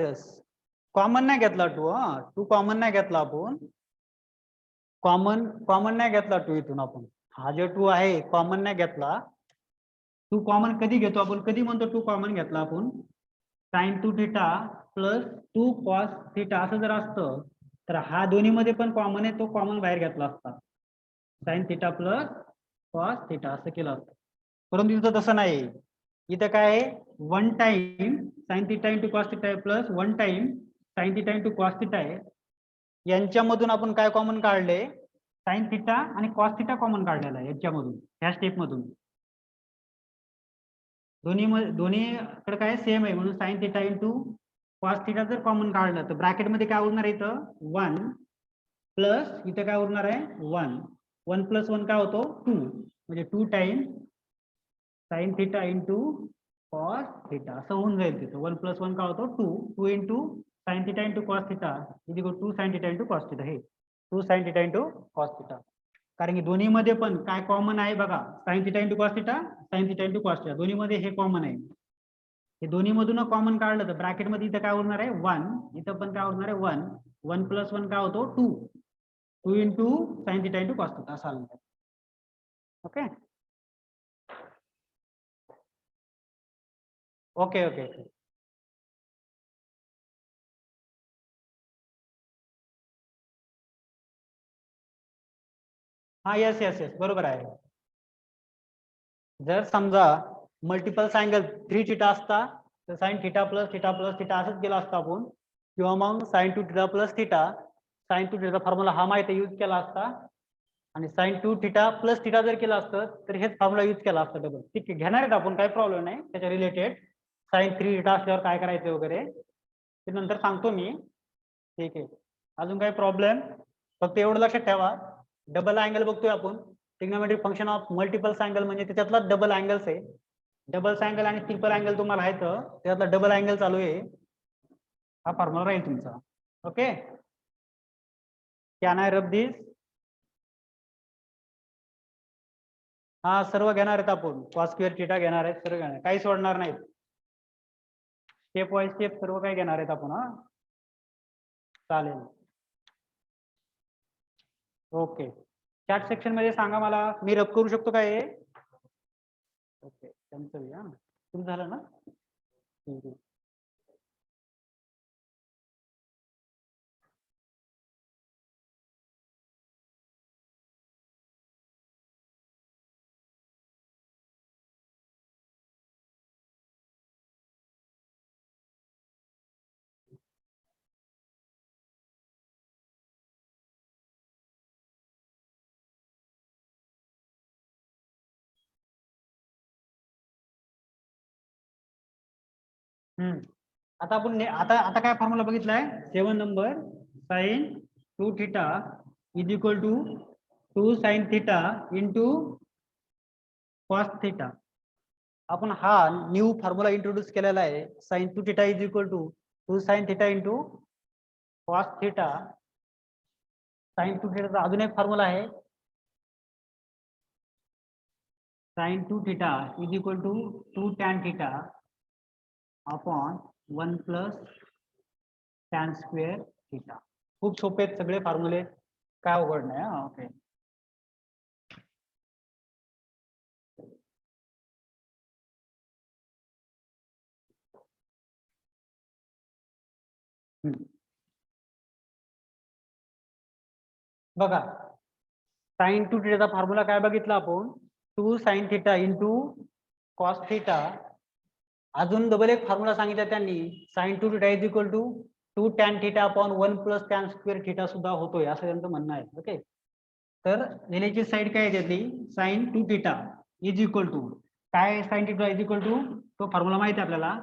कॉमन नाही घेतला टू कॉमन नाही घेतला आपण कॉमन नाही घेतला टू इथून आपण हा जो टू आहे कॉमन नाही घेतला. टू कॉमन कधी घेतो आपण कधी म्हणतो टू कॉमन घेतला आपण sine 2 theta plus 2 cos theta असं जर असतं तर हा दोन्ही मध्ये पण कॉमन आहे तो कॉमन बाहेर घेतला असता sine theta plus cos theta असं केलं असतं. परंतु इथं तसं नाही. इथं काय आहे 1 time sine theta into cos theta आहे plus 1 time sine theta into cos theta आहे. यांच्यामधून आपण काय कॉमन काढले साइन थिटा आणि कॉस थिटा कॉमन काढलेला आहे याच्यामधून ह्या स्टेप मधून. दोन्हीकडे काय सेम आहे म्हणून sign theta into cos theta जर कॉमन काढलं तर ब्रॅकेट मध्ये काय उरणार आहे इथं 1 प्लस इथं काय उरणार आहे 1 प्लस 1 काय होतो 2 म्हणजे 2 times sign theta into cos theta असं होऊन जाईल तिथं 1 प्लस 1 काय होतो 2 into sine theta into cos theta is equal to sine theta into cos theta हे 2 sine theta into cos theta. कारण की दोन्हीमध्ये पण काय कॉमन आहे बघा, sine theta into cos theta, sine theta into cos theta, दोन्हीमध्ये हे कॉमन आहे. हे दोन्ही मधून कॉमन काढलं तर ब्रॅकेट मध्ये इथं काय उरणार आहे 1, इथं पण काय उरणार आहे 1, 1 + 1 काय होतो 2, 2 into sine theta into cos theta असं आलं. Okay okay okay okay. हा यस यस यस बरोबर आहे. जर समजा मल्टिपल अँगल 3 थिटा असता तर साइन थिटा प्लस थिटा असंच केलं असतं आपण, किंवा मग sine 2 theta plus theta, sine 2 theta formula हा माहिती यूज केला असता, आणि साइन 2 थिटा प्लस थिटा जर केलं असतं तर हेच फॉर्म्युला यूज केला असता डबल. ठीक आहे, घेणार आहेत आपण, काही प्रॉब्लेम नाही त्याच्या रिलेटेड. साइन 3 थिटा असल्यावर काय करायचं वगैरे ते नंतर सांगतो मी. ठीक आहे, अजून काही प्रॉब्लेम? फक्त एवढं लक्षात ठेवा, डबल अँगल बघतोय आपण, trigonometric function of multiples angle म्हणजे त्याच्यातला डबल अँगल्स आहे. डबल अँगल आणि ट्रिपल अँगल तुम्हाला आहे तर त्यातला डबल अँगल चालू आहे, हा फॉर्म्युला राहील तुमचा. Okay, can I rub this? हा सर्व घेणार आहेत आपण, कॉस स्क्वेअर थिटा घेणार आहेत, सर्व घेणार, काही सोडणार नाहीत. स्टेप बाय स्टेप सर्व काही घेणार आहेत आपण. हा चालेल. ओके, चॅट सेक्शन मध्ये सांगा मला, मी रब करू शकतो काय? Okay, cancel. या तुमचं झालं ना? ठीक आहे. आता आपण आता आता काय फॉर्म्युला बघितलाय 7 number, sine 2 theta is equal to 2 sine theta into cos theta. आपण हा न्यू फॉर्म्युला इंट्रोड्यूस केलेला आहे, sine 2 theta is equal to 2 sine theta into cos theta. Sine 2 थिटाचा अजून एक फॉर्म्युला आहे, sine 2 theta is equal to 2 tan theta upon 1 plus tan square theta. खूप सोपे आहेत सगळे फॉर्म्युले, काय अवघड नाही. हा ओके. बघा, साइन 2 थिटाचा फॉर्म्युला काय बघितला आपण, 2 sine theta into cos theta. अजून डबल एक फॉर्म्युला सांगितला त्यांनी, sine 2 theta is equal to 2 tan theta upon 1 plus tan square theta सुद्धा होतोय, असं त्यांचं म्हणणं आहे. ओके, तर लिहिण्याची साईड काय आहे त्यातली, sine 2 theta is equal to काय, sine theta is equal to, तो फॉर्म्युला माहिती आहे आपल्याला,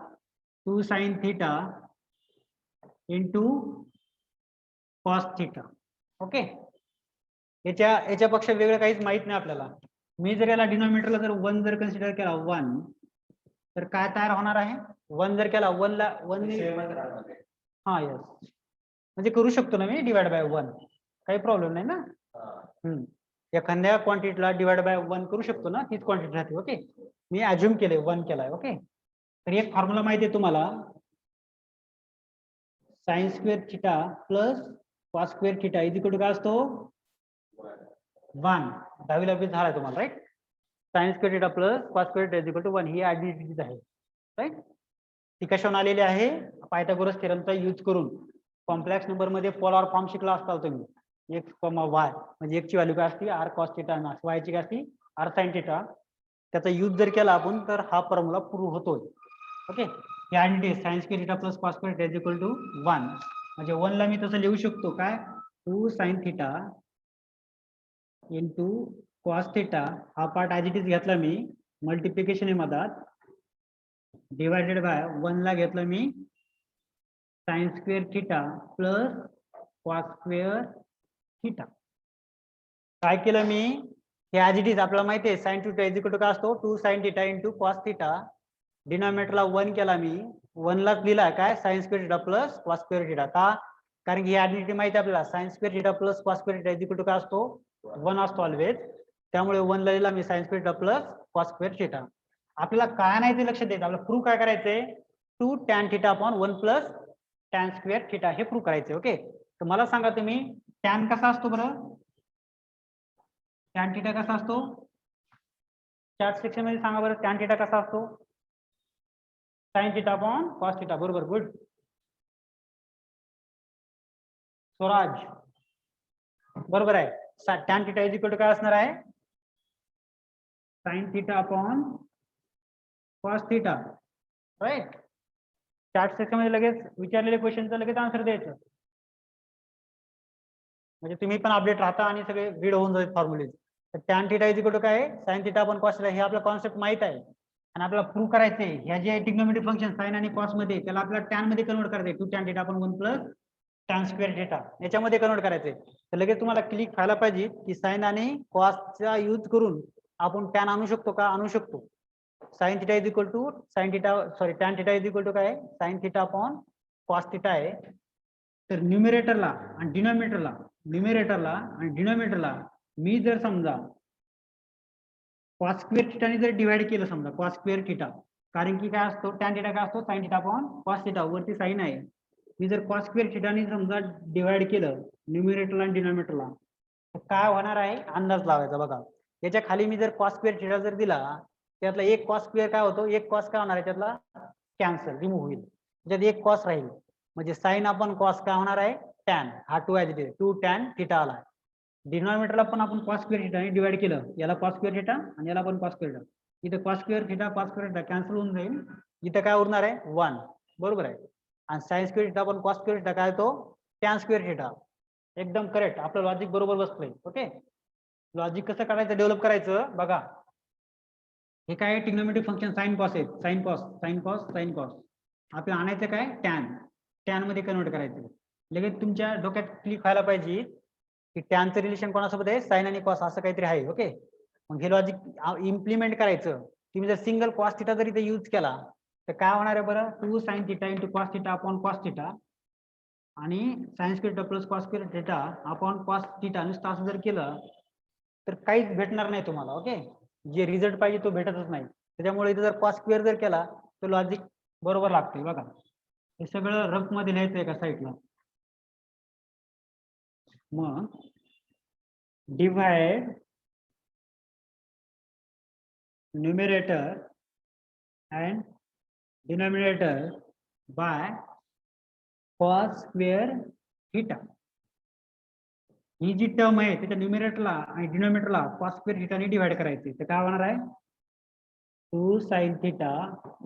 2 sine theta into cos theta. Okay, याच्यापेक्षा वेगळं काहीच माहित नाही आपल्याला. मी जर याला डिनॉमिनेटरला जर 1 जर कन्सिडर केला 1, तर काय तयार होणार आहे, 1 जर केला 1 ला 1, हा यस, म्हणजे करू शकतो ना मी डिवाइड बाय 1, काही प्रॉब्लेम नाही ना. एखाद्या क्वांटिटीला डिवाइड बाय 1 करू शकतो ना, तीच क्वांटिटी राहते. ओके, मी अज्युम केले 1 केलाय. ओके, तर एक फॉर्म्युला माहिती आहे तुम्हाला, sine square theta plus cos square theta is equal to काय असतो 1. 10वीला बेस झालाय तुम्हाला, right. Sine square theta plus cos square theta is equal to 1, ही आयडेंटिटीज आहे, राईट. ती कशावरून आलेली आहे, पायथागोरस थेरमचा यूज करून. कॉम्प्लेक्स नंबर मध्ये पोलार फॉर्म शिकला असता तुम्ही, x, y म्हणजे x ची व्हॅल्यू काय असते r cos थिटा आणि y ची काय असते r sin थिटा. त्याचा यूज जर केला आपण तर हा फॉर्म्युला प्रूव्ह होतोय. ओके, ही identity sine square theta plus cos square theta is equal to 1, म्हणजे 1 ला मी तसं लिहू शकतो काय, 2 sine theta into cos theta, हा पार्ट ऍज इट इज घेतला मी, मल्टिप्लिकेशन आहे मधात, डिवायडेड बाय 1 ला घेतलं मी sine square theta plus cos square theta. काय केलं मी, हे ऍज इट इज आपल्याला माहिती आहे, sine theta is equal to काय असतो 2 sine theta into cos theta. डिनॉमिनेटरला 1 केला मी, 1 लाच लिहिला काय sine square theta plus cos square theta. का, कारण की ही आयडेंटिटी माहिती आहे आपल्याला, sine square theta plus cos square theta is equal to काय असतो 1 असतो ऑलवेज, त्यामुळे 1 ला लिहिला मी sine square theta plus cos square theta. आपल्याला काय नाही ते लक्षात द्यायचं, आपल्याला प्रूव्ह काय करायचंय, 2 tan theta upon 1 plus tan square theta हे प्रूव्ह करायचंय. ओके, तर मला सांगा तुम्ही tan कसा असतो बरं, tan थिटा कसा असतो, चार्ट सेक्शन मध्ये सांगा बरं tan थिटा कसा असतो, sine theta upon cos theta. बरोबर, गुड. स्वराज बरोबर आहे. tan theta is equal to काय असणार आहे, sine theta upon cos theta, right. Chart section मध्ये लगेच विचारलेल्या क्वेश्चनचं लगेच आन्सर द्यायचं, म्हणजे तुम्ही पण अपडेट राहता आणि सगळे रीड होऊन जाईल फॉर्म्युले. तर tan theta is equal to काय आहे, sine theta upon cos theta, हे आपला कॉन्सेप्ट माहित आहे आणि आपल्याला प्रूव्ह करायचे. ह्या जे ट्रिग्नोमेट्रिक फंक्शन साइन आणि कॉस मध्ये, त्याला आपल्याला tan मध्ये कन्वर्ट करायचे, 2 tan theta upon 1 plus tan square theta याच्यामध्ये कन्वर्ट करायचे. तर लगेच तुम्हाला क्लिक व्हायला पाहिजे की साइन आणि कॉसचा यूज करून आपण tan आणू शकतो का, आणू शकतो. Sine theta is equal to sine theta, sorry tan theta is equal to काय, sine theta upon cos theta आहे. तर न्यूमरेटरला आणि डिनोमिनेटरला मी जर समजा कॉस स्क्वेअर थिटाने जर डिवाइड केलं, समजा कॉस स्क्वेअर थिटा, कारण की काय असतो tan थिटा काय असतो, sine theta upon cos theta, वरती साइन आहे. मी जर कॉस स्क्वेअर थिटाने समजा डिवाइड केलं न्यूमरेटरला आणि डिनोमिनेटरला, तर काय होणार आहे अंदाज लावायचा. बघा, याच्या खाली मी जर कॉस स्क्वेअर थिटा जर दिला, त्यातला एक कॉस स्क्वेअर काय होतो, एक कॉस काय होणार आहे त्यातला, कॅन्सल, रिमूव्ह होईल, त्याच्यात एक कॉस राहील. म्हणजे साइन अपॉन कॉस काय होणार आहे, टॅन, हा 2 आहे तिथे, 2 tan थिटा आला. डिनॉमिनेटरला पण आपण कॉस स्क्वेअर थिटाने डिवाइड केलं, याला कॉस स्क्वेअर थिटा आणि याला पण कॉस स्क्वेअर थिटा, इथे कॉस स्क्वेअर थिटा कॅन्सल होऊन जाईल, इथे काय उरणार आहे 1. बरोबर आहे. आणि साइन स्क्वेअर थिटा पण कॉस स्क्वेअर थिटा काय तो tan स्क्वेअर थिटा. एकदम करेक्ट, आपलं लॉजिक बरोबर बसलंय. ओके, लॉजिक कसं काढायचं, डेव्हलप करायचं. बघा, हे काय ट्रिग्नोमेट्रिक फंक्शन साइन कॉस आहे, साइन कॉस. आपल्याला आणायचं काय, टॅन मध्ये कन्वर्ट करायचं. लगेच तुमच्या डोक्यात क्लिक व्हायला पाहिजे की टॅनचं रिलेशन कोणासोबत आहे, साइन आणि कॉस असं काहीतरी आहे. ओके, मग हे लॉजिक इम्प्लिमेंट करायचं. तुम्ही जर सिंगल कॉस थिटा जर इथे यूज केला तर काय होणार आहे बरं, 2 sin theta into cos theta upon cos theta आणि sine square theta plus cos square theta upon cos theta, नुसतं असं जर केलं तर काहीच भेटणार नाही तुम्हाला. ओके, जे रिझल्ट पाहिजे तो भेटतच नाही. त्याच्यामुळे इथे जर कॉस स्क्वेअर जर केला तर लॉजिक बरोबर लागते. बघा, हे सगळं रफ मध्ये लिहायचं एका साईडला. मग divide numerator and denominator by cos square theta. ही जी टर्म आहे त्याच्या न्यूमरेटरला आणि डिनोमिनेटरला cos स्क्वेअर थिटाने डिवाइड करायची. तर काय होणार आहे, 2 sin theta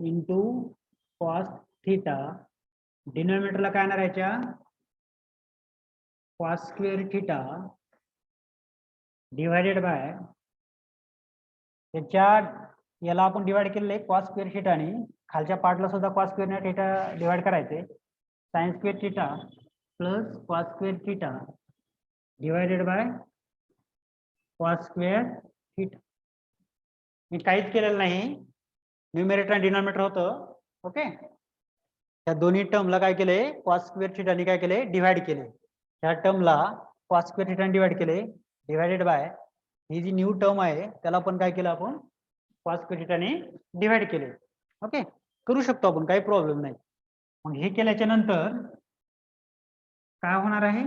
into cos theta, डिनोमिनेटरला काय येणार याच्या cos square theta divided by, त्याच्या याला आपण डिवाइड केलेलं आहे कॉस स्क्वेअर थिटा आणि खालच्या पार्टला सुद्धा कॉस स्क्वेअर थिटा डिवाइड करायचे, sine square theta plus cos square theta divided by cos square theta. मी काहीच केलेलं नाही, न्यूमरेटर आणि डिनॉमिनेटर होतं. ओके, त्या दोन्ही टर्मला काय केले, कॉस स्क्वेअर थिटाने काय केले, डिवाइड केले. ह्या टर्मला कॉस स्क्वेअर थिटाने डिवाइड केले, डिवाइडेड बाय ही जी न्यू टर्म आहे त्याला पण काय केलं आपण, कॉस स्क्वेअर थिटाने डिवाइड केले. ओके, करू शकतो आपण, काही प्रॉब्लेम नाही. मग हे केल्याच्या नंतर काय होणार आहे,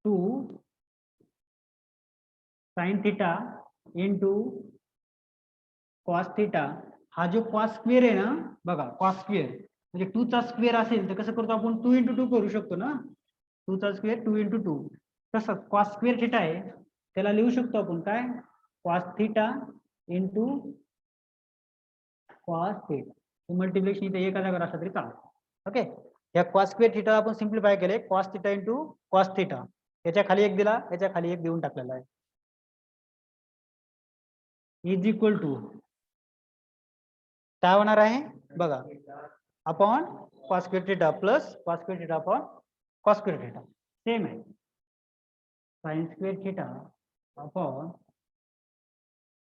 2 sin theta into cos theta. हा जो कॉस स्क्वेअर आहे ना, बघा कॉस स्क्वेअर म्हणजे 2 चा स्क्वेअर असेल तर कसं करतो आपण, 2 इंटू 2 करू शकतो ना, 2 चा स्क्वेअर 2 इंटू 2. तसं कॉस स्क्वेअर थिटा आहे त्याला लिहू शकतो आपण काय, cos theta into cos theta. Multiplication इथे एका जागेवर असलं तरी चालतं. ओके, या कॉस स्क्वेअर थिटा आपण सिम्प्लिफाय केले, cos theta into cos theta, याच्या खाली एक दिला, याच्या खाली एक देऊन टाकलेला आहे, इज इक्वल टू काय होणार आहे बघा, upon cos square theta plus cos square theta upon cos square theta, same आहे. Sine square theta upon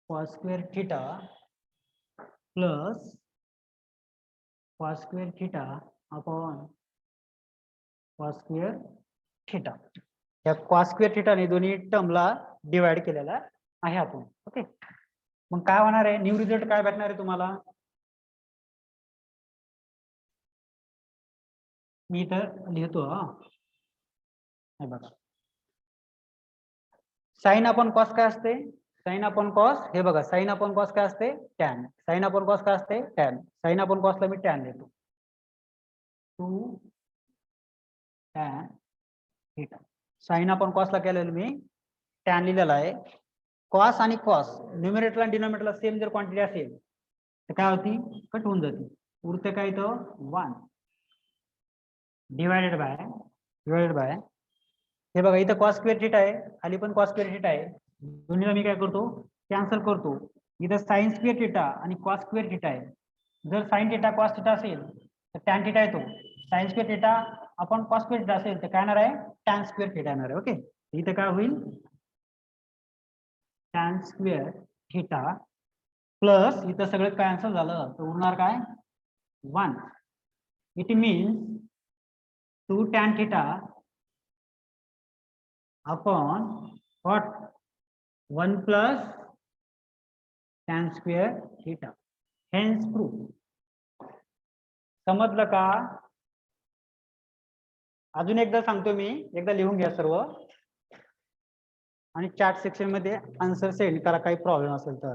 cos square theta plus cos square theta upon cos square theta. या कॉस स्क्वेअर थिटाने दोन्ही टर्मला डिवाइड केलेला आहे आपण. ओके, मग काय होणार आहे, न्यू रिझल्ट काय भेटणार आहे तुम्हाला? मी इथं लिहितो हा, हे बघा. साइन अपॉन कॉस काय असते? साइन अपॉन कॉस, हे बघा, साइन अपॉन कॉस काय असते? टॅन. साइन अपॉन कॉस काय असते? टॅन. साइन अपॉन कॉसला मी टॅन देतो. 2 टॅन थीटा. साइन अपॉन कॉसला केलेलं मी टॅन लिहिलेला आहे. कॉस आणि कॉस न्यूमरेटरला आणि डिनॉमिनेटरला सेम जर क्वांटिटी असेल तर काय होती? कट होऊन जाते. उरते काय इथं? 1 डिवायडेड बाय हे बघा, इथं कॉस स्क्वेअर थिटा आहे, खाली पण कॉस स्क्वेअर थिटा आहे. दोन्हीला मी काय करतो? कॅन्सल करतो. इथं साइन स्क्वेअर थिटा आणि कॉस स्क्वेअर थिटा आहे. जर साइन थिटा कॉस थिटा असेल तर टॅन थिटा येतो. साइन स्क्वेअर थिटा आपण कॉस स्क्वेअर थिटा असेल तर काय येणार आहे? टॅन स्क्वेअर थिटा येणार आहे. ओके, इथं काय होईल? टॅन स्क्वेअर थिटा प्लस इथं सगळं कॅन्सल झालं तर उरणार काय? 1. It means 2 tan theta upon what? 1 plus tan square theta. Hence proof. समजलं का? अजून एकदा सांगतो मी, एकदा लिहून घ्या सर्व आणि चॅट सेक्शन मध्ये आन्सर सेंड करा काही प्रॉब्लेम असेल तर.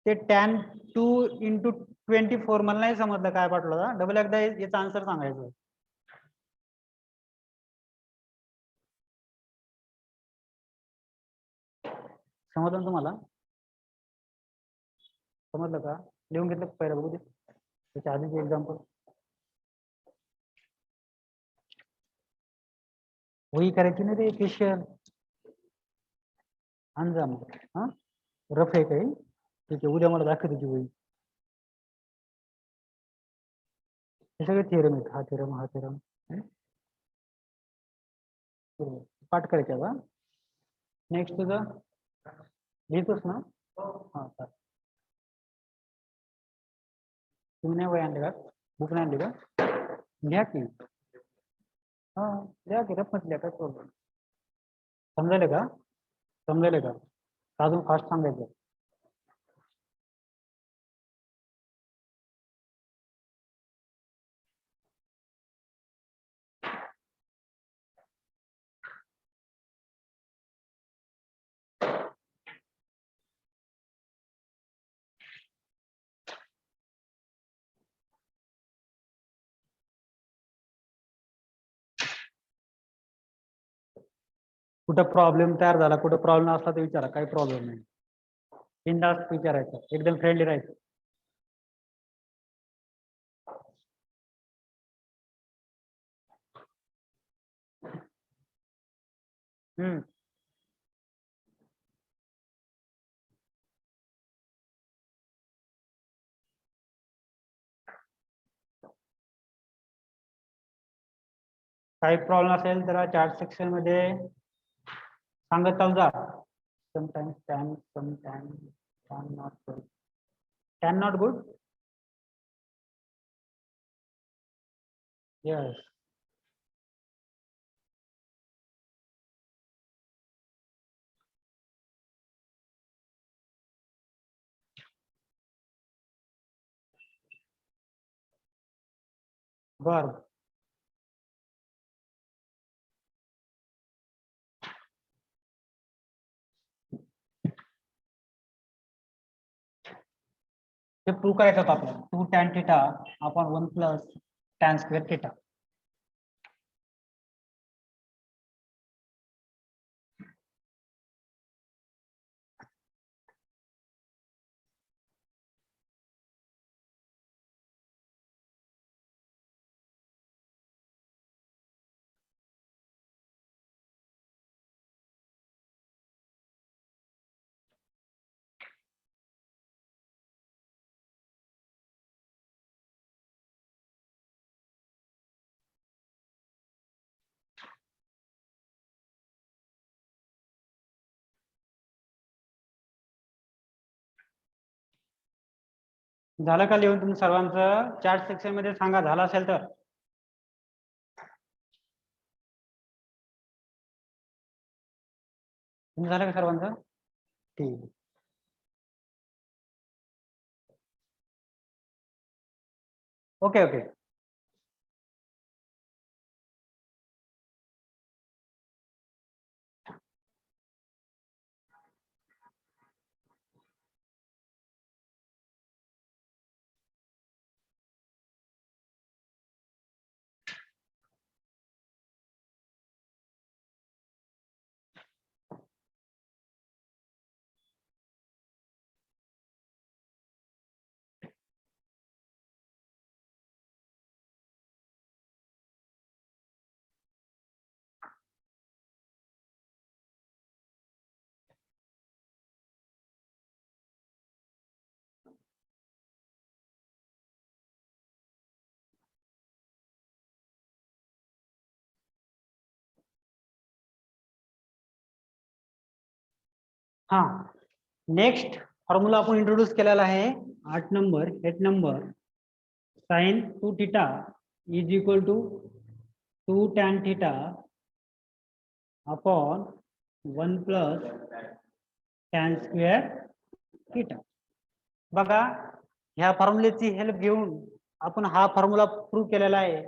ते टॅन 2 इंटू 24 मला नाही समजलं काय पाठवलं. डबल एकदा याचा आन्सर सांगायचं. समजलं तुम्हाला? समजलं का? लिहून घेतलं पहिलं बघू दे त्याच्या आधीचे एक्झाम्पल. वही करायची नाही रे फिशर. अंजाम हा रफ आहे काही. ठीक आहे, उद्या मला दाखव तुझी वही. हे सगळे थिअरम आहेत. हा थिअरम, हा थिअरम पाठ करायचा का? नेक्स्ट तुझं लिहितोस ना? हा, तुम्ही नाही वही आणले का? बुक नाही आणली का? घ्या की. हा घ्या की, रफ मध्ये काय प्रॉब्लेम. समजायले का? समजायले का? अजून फास्ट सांगायचं. कुठं प्रॉब्लेम तयार झाला, कुठं प्रॉब्लेम असला तर विचारा, काही प्रॉब्लेम नाही. बिनधास्त विचारायचं, एकदम फ्रेंडली राहायचं. हम्म. काही प्रॉब्लेम असेल तर चॅट सेक्शन मध्ये सांगत चालू जा. Sometimes tan, sometimes tan not good. Tan not good. Yes. बर. ते प्रूव्ह करायचं होतं आपल्याला. 2 tan theta upon 1 plus tan square theta. झालं का लिहून तुम्ही सर्वांचं? चॅट सेक्शन मध्ये सांगा झालं असेल तर. झालं का सर्वांचं? ठीक आहे. Okay okay. हा, नेक्स्ट फॉर्म्युला आपण इंट्रोड्यूस केलेला आहे 8 number 8 number. Sine 2 theta is equal to 2 tan theta upon 1 plus tan square theta. बघा, ह्या फॉर्म्युलेची हेल्प घेऊन आपण हा फॉर्म्युला प्रूव्ह केलेला आहे.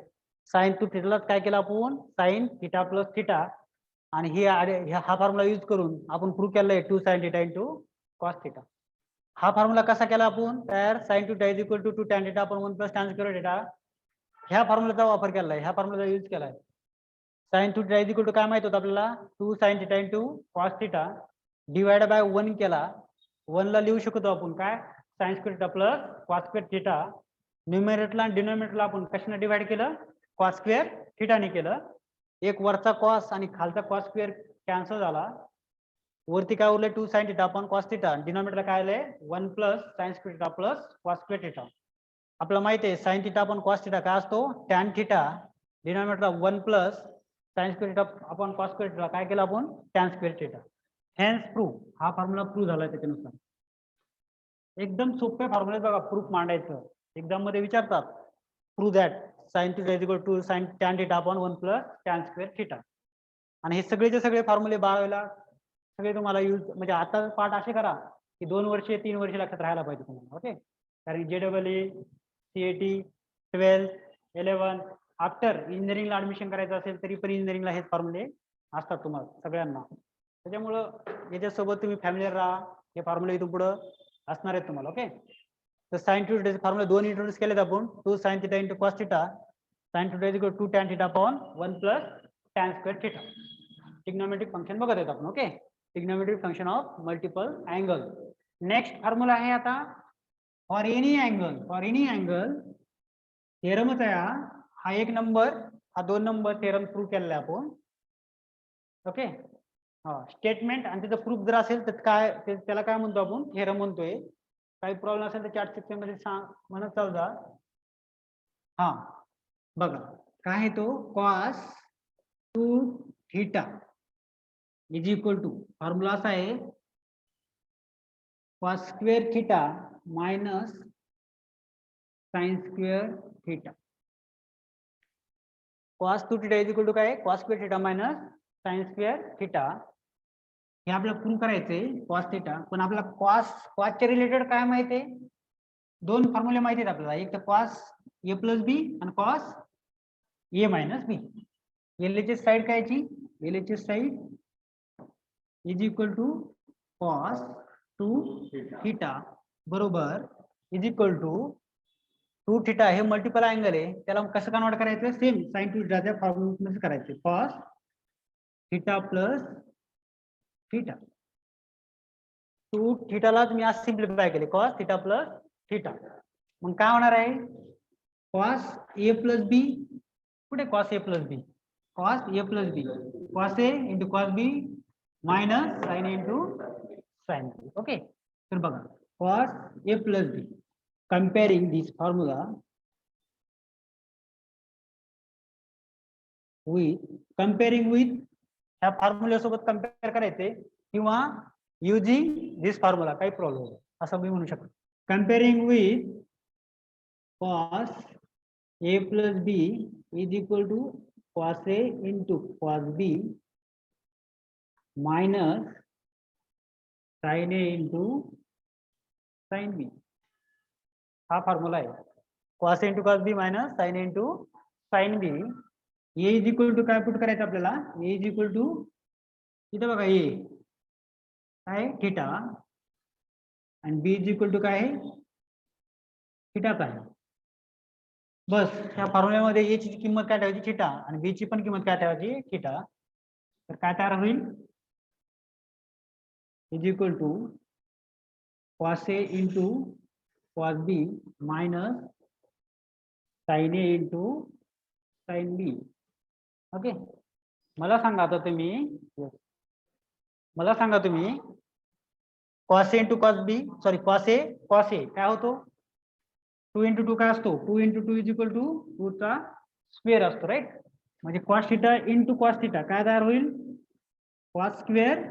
साइन 2 थीटालाच काय केलं आपण? Sign theta plus theta. आणि हा फॉर्म्युला यूज करून आपण प्रूव्ह केलेला आहे 2 sin theta into cos theta. हा फॉर्म्युला कसा केला आपण? तर sin theta is equal to 2 tan theta upon 1 plus tan square theta. ह्या फॉर्म्युलाचा वापर केला आहे, ह्या फॉर्म्युलाचा यूज केला आहे. sin theta is equal to काय माहित होतं आपल्याला? 2 sin theta into cos theta divide by 1 केला. 1 ला लिहू शकतो आपण काय? sin square theta plus cos square theta. न्यूमरेटरला आणि डिनोमिनेटरला आपण कशाने डिवाइड केलं? कॉस स्क्वेअर थीटाने केलं. एक वरचा कॉस आणि खालचा कॉस स्क्वेअर कॅन्सल झाला. वरती काय उरले? 2 sin theta upon cos theta. डिनोमिनेटरला काय आले? 1 plus sin square theta plus cos square theta. आपल्याला माहिती आहे sin theta upon cos theta काय असतो? tan theta. डिनोमिनेटरला 1 plus sin square theta upon cos square theta काय केलं आपण? tan square theta. Hence proof. हा फॉर्म्युला प्रूव्ह झाला त्याच्यानुसार. एकदम सोपे फॉर्म्युले बघा प्रूफ मांडायचं. एक्झाम मध्ये विचारतात prove that sin theta is equal to sin tan theta upon 1 plus tan square theta. आणि हे सगळेचे सगळे फॉर्म्युले 12 सगळे तुम्हाला यूज म्हणजे आता पाठ असे करा की 2 वर्ष 3 वर्ष लक्षात राहायला पाहिजे तुम्हाला. ओके, कारण JEE CAT 12 11 आफ्टर इंजिनिअरिंगला ऍडमिशन करायचं असेल तरी पण इंजिनिअरिंगला हेच फॉर्म्युले असतात तुम्हाला सगळ्यांना. त्याच्यामुळं याच्यासोबत तुम्ही फॅमिलीर राहा. हे फॉर्म्युले इथून पुढं असणार आहेत तुम्हाला. ओके, तर साइन थीटाचे फॉर्म्युले 2 इंट्रोड्यूस केलेत आपण. 2 sin theta into cos theta. sin theta is equal to 2 tan theta upon 1 plus tan square theta. Trigonometric function बघत आहेत आपण. Okay, trigonometric function of multiple angle. Next formula आहे आता for any angle. For any angle थेरमच आहे हा 1 नंबर हा 2 नंबर थेरम प्रूव्ह केलेला आहे आपण. ओके, हा स्टेटमेंट आणि त्याचा प्रूफ जर असेल तर काय त्याला काय म्हणतो आपण? थेरम म्हणतोय. काही प्रॉब्लेम असेल तर चॅट सेक्शन मध्ये सांग म्हणत चालू जा. हा बघा काय आहे तो? Cos 2 theta is equal to formula असा आहे cos square theta minus sine square theta. Cos 2 theta is equal to काय? Cos square theta minus sine square theta. हे आपल्याला प्रूव्ह करायचंय कॉस थीटा. पण आपल्याला कॉसच्या रिलेटेड काय माहिती आहे? 2 फॉर्म्युले माहिती आहेत आपल्याला. एक तर कॉस ए प्लस बी आणि कॉस ए मायनस बी. एलची साइड कायची? एलची side is equal to cos 2 theta बरोबर इज इक्वल टू 2 थीटा हे मल्टिपल अँगल आहे. त्याला कसं कन्वर्ट करायचं? सेम साइन टू थीटाच्या फॉर्म्युल्यामध्ये करायचं. Cos theta plus theta. 2 थीटालाच मी आज सिम्प्लिफाय केले. Cos theta plus theta. मग काय होणार आहे? Cos A plus B. कुठे cos A plus B? Cos A plus B. Cos A into cos B minus sine into sine B. Okay, तर बघा cos A plus B comparing this formula with ह्या फॉर्म्युला सोबत कम्पेअर करायचे किंवा युजिंग दिस फॉर्म्युला काही प्रॉब्लेम असं मी म्हणू शकतो. Comparing with cos a plus b is equal to cos a into cos b minus sin a into sin b. हा फॉर्म्युला आहे. cos a into cos b minus sin a into sin b. a is equal to काय पुट करायचं आपल्याला? a is equal to इथं बघा a काय थीटा आणि b is equal to काय आहे? थीटाच आहे. बस त्या फॉर्म्युल्यामध्ये a ची किंमत काय ठेवायची? थीटा आणि b ची पण किंमत काय ठेवायची? थीटा. तर काय तयार होईल? Is equal to cos a into cos b minus sin a into sin b. Okay, मला सांगा आता तुम्ही, cos a into cos b, sorry cos a काय होतो? 2 into 2 काय असतो? 2 into 2 is equal to 2 चा स्क्वेअर असतो, राईट? म्हणजे cos theta into cos theta काय तयार होईल? cos square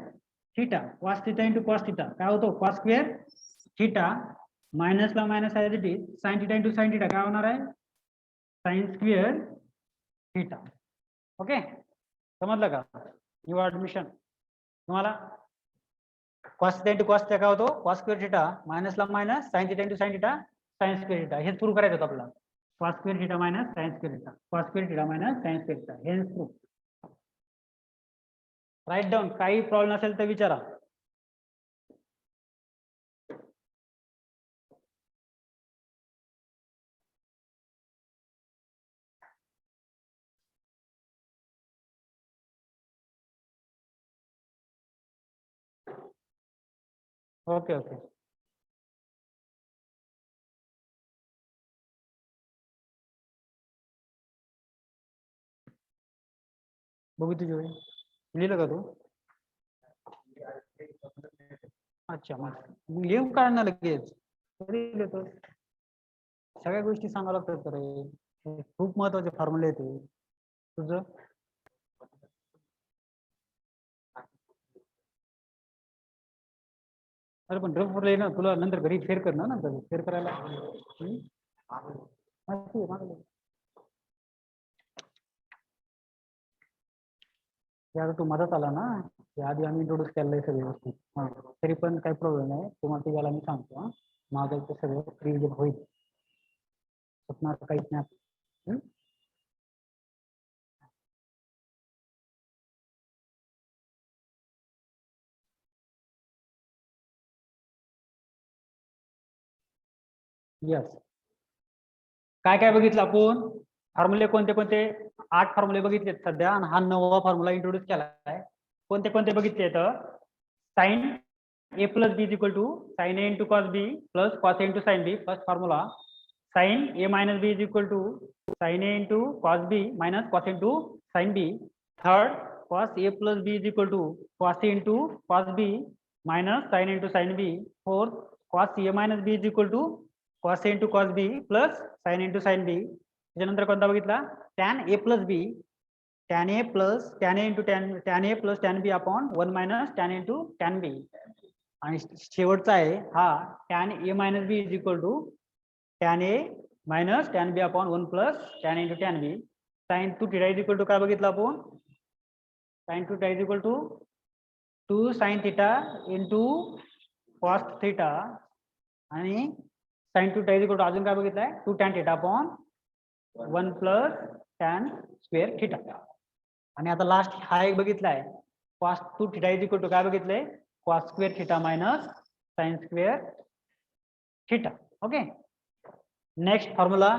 theta. cos theta into cos theta काय होतो? cos स्क्वेअर थीटा मायनसला minus as it is sin theta into sin theta काय होणार आहे? sin square theta. ओके, समजलं का? न्यू ऍडमिशन तुम्हाला cos theta into cos theta काय होतो? cos स्क्वेअर थीटा मायनसला minus sin theta into sin theta sin square theta. हेच प्रूव्ह करायचं होतं आपल्याला. cos square theta minus sin square theta, cos square theta minus sin square theta. हेच प्रूव्ह. Right down. काही प्रॉब्लेम असेल तर विचारा. Okay okay. बघू तुझे लिहिलं का तू? अच्छा, मग लिहून काढ ना लगेच. तरी लिहितो. सगळ्या गोष्टी सांगावं लागतात तर हे खूप महत्वाचे फॉर्म्युले आहेत तुझं. अरे पण रफ फॉर्म्युले ना, तुला नंतर घरी फेर कर ना, नंतर फेर करायला. आता तू मदत आला ना, आधी आम्ही इंट्रोड्यूस केलंय सगळी गोष्टी. हा, तरी पण काही प्रॉब्लेम नाही. तुम्हाला तुम्हाला मी सांगतो, माझं ते सगळं रिव्हिजन होईल. स्वप्नात काहीच नाही. यस. काय काय बघितलं आपण? फॉर्म्युले कोणते कोणते? 8 फॉर्म्युले बघितलेत सध्या आणि हा 9वा फॉर्म्युला इंट्रोड्यूस केला आहे. कोणते कोणते बघितले? Sine A plus B is equal to sine A into cos B plus cos A into sine B. First formula. Sine A minus B is equal to sine A into cos B minus cos into sine B. Third, cos A plus B is equal to cos A into cos B minus sine into sine B. Fourth, cos A minus B is equal to cos a into cos b plus sin into sin b. त्याच्यानंतर कोणता बघितला? tan a plus b, tan a into tan a plus tan b upon 1 minus tan a into tan b. आणि शेवटचा आहे हा tan a minus b is equal to tan a minus tan b upon 1 plus tan a into tan b. sin 2 theta is equal to काय बघितलं आपण? sin 2 theta is equal to 2 sin theta into cos theta आणि sin 2 theta is equal to अजून काय बघितलंय? 2 tan theta upon 1 plus tan square theta. आणि आता लास्ट हा एक बघितलाय cos 2 theta is equal to काय बघितलंय? cos square theta minus sin square theta. Okay, next formula.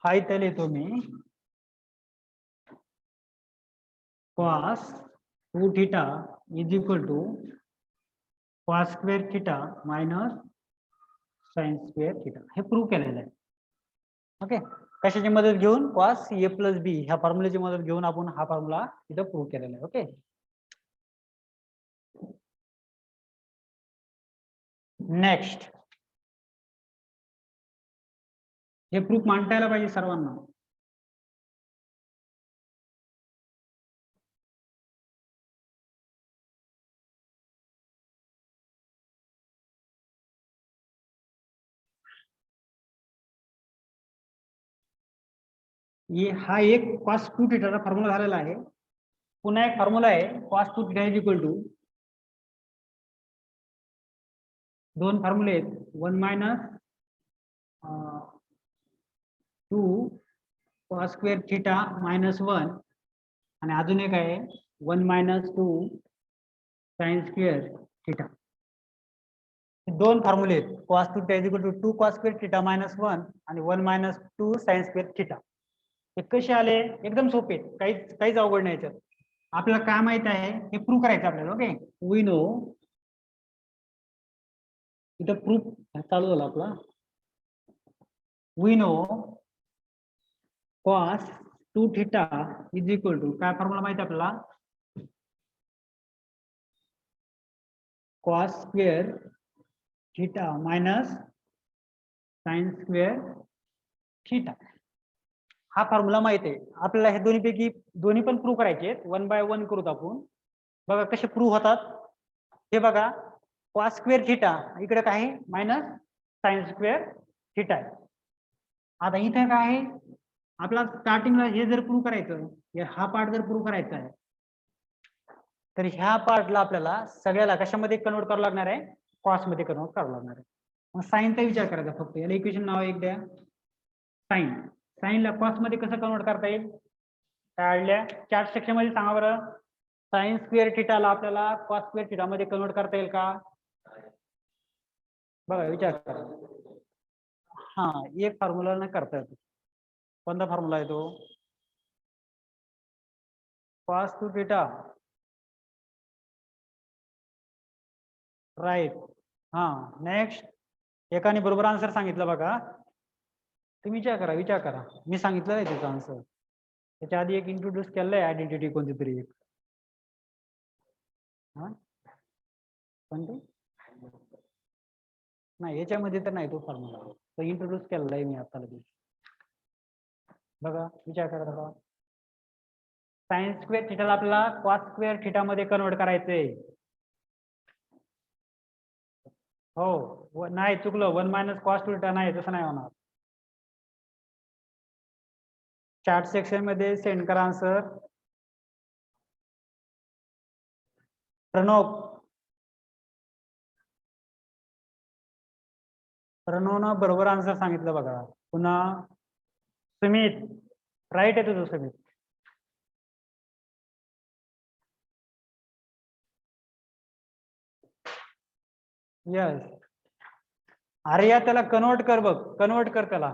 हा इथे लिहितो मी. cos 2 theta is equal to cos square theta minus sin square theta. हे प्रूव्ह केलेलं आहे. ओके, कशाची मदत घेऊन? cos a plus b ह्या फॉर्म्युलेची मदत घेऊन आपण हा फॉर्म्युला इथं प्रूव्ह केलेला आहे. Okay, next. हे प्रूफ मांडता यायला पाहिजे सर्वांना. हा एक cos 2 थिटाचा फॉर्म्युला झालेला आहे. पुन्हा एक फॉर्म्युला आहे cos 2 theta is equal to दोन फॉर्म्युले आहेत 1 minus 2 cos square theta minus 1 आणि अजून एक आहे 1 मायनस 2 साइन स्क्वेअर थिटा. दोन फॉर्म्युले आहेत cos 2 theta is equal to 2 cos square theta minus 1 आणि 1 मायनस 2 साइन स्क्वेअर थिटा. हे कसे आले? एकदम सोपे आहेत, काहीच अवघड नाही याच्यात. आपल्याला काय माहित आहे हे प्रूव्ह करायचं आपल्याला. Okay, we know. इथं प्रूफ चालू झाला आपला. We know cos 2 theta is equal to काय फॉर्म्युला माहिती आपल्याला? cos square theta minus sine square theta. हा फॉर्म्युला माहिती आहे आपल्याला. हे दोन्हीपैकी दोन्ही पण प्रूव्ह करायचे आहेत. 1 बाय 1 करूत आपण. बघा कसे प्रूव्ह होतात. हे बघा cos स्क्वेअर थिटा इकडे काय आहे मायनस साइन स्क्वेअर थिटा आहे. आता इथे काय आहे आपल्याला स्टार्टिंगला हे जर प्रूव्ह करायचं, हा पार्ट जर प्रूव्ह करायचा आहे तर ह्या पार्टला आपल्याला सगळ्याला कशामध्ये कन्वर्ट करावं लागणार आहे? कॉस मध्ये कन्वर्ट करावं लागणार आहे. मग साइनचा विचार करायचा फक्त. याला इक्वेशन नाव एक द्या साइन. साइनला कॉस मध्ये कसं कन्वर्ट करता येईल? काढल्या चार्ट सेक्शन मध्ये सांगा बरं. साइन स्क्वेअर थिटाला आपल्याला कॉस स्क्वेअर थिटा मध्ये कन्वर्ट करता येईल का? बघा विचार करा. हा, एक फॉर्म्युला न करता येतो. कोणता फॉर्म्युला आहे तो? cos 2 theta right. हा, नेक्स्ट. एकाने बरोबर आन्सर सांगितलं बघा. तुम्ही विचार करा. मी सांगितलं आहे त्याचा आन्सर. त्याच्या आधी एक इंट्रोड्यूस केलंय आयडेंटिटी कोणती तरी एक. हा कोणती? नाही याच्यामध्ये तर नाही तो फॉर्म्युला. तो इंट्रोड्यूस केलेला आहे मी आता लगेच. बघा विचार करा बघा. साइन स्क्वेअर थिटाला आपल्याला कॉस स्क्वेअर थिटा मध्ये कन्वर्ट करायचंय. हो नाही चुकलं. 1 मायनस कॉस थिटा नाही, तसं नाही होणार. चॅट सेक्शन मध्ये सेंड करा आन्सर. प्रणवनं बरोबर आन्सर सांगितलं बघा. पुन्हा सुमित राईट आहे तुझं सुमित. यस. अरे या त्याला कन्वर्ट कर बघ. कन्वर्ट कर त्याला.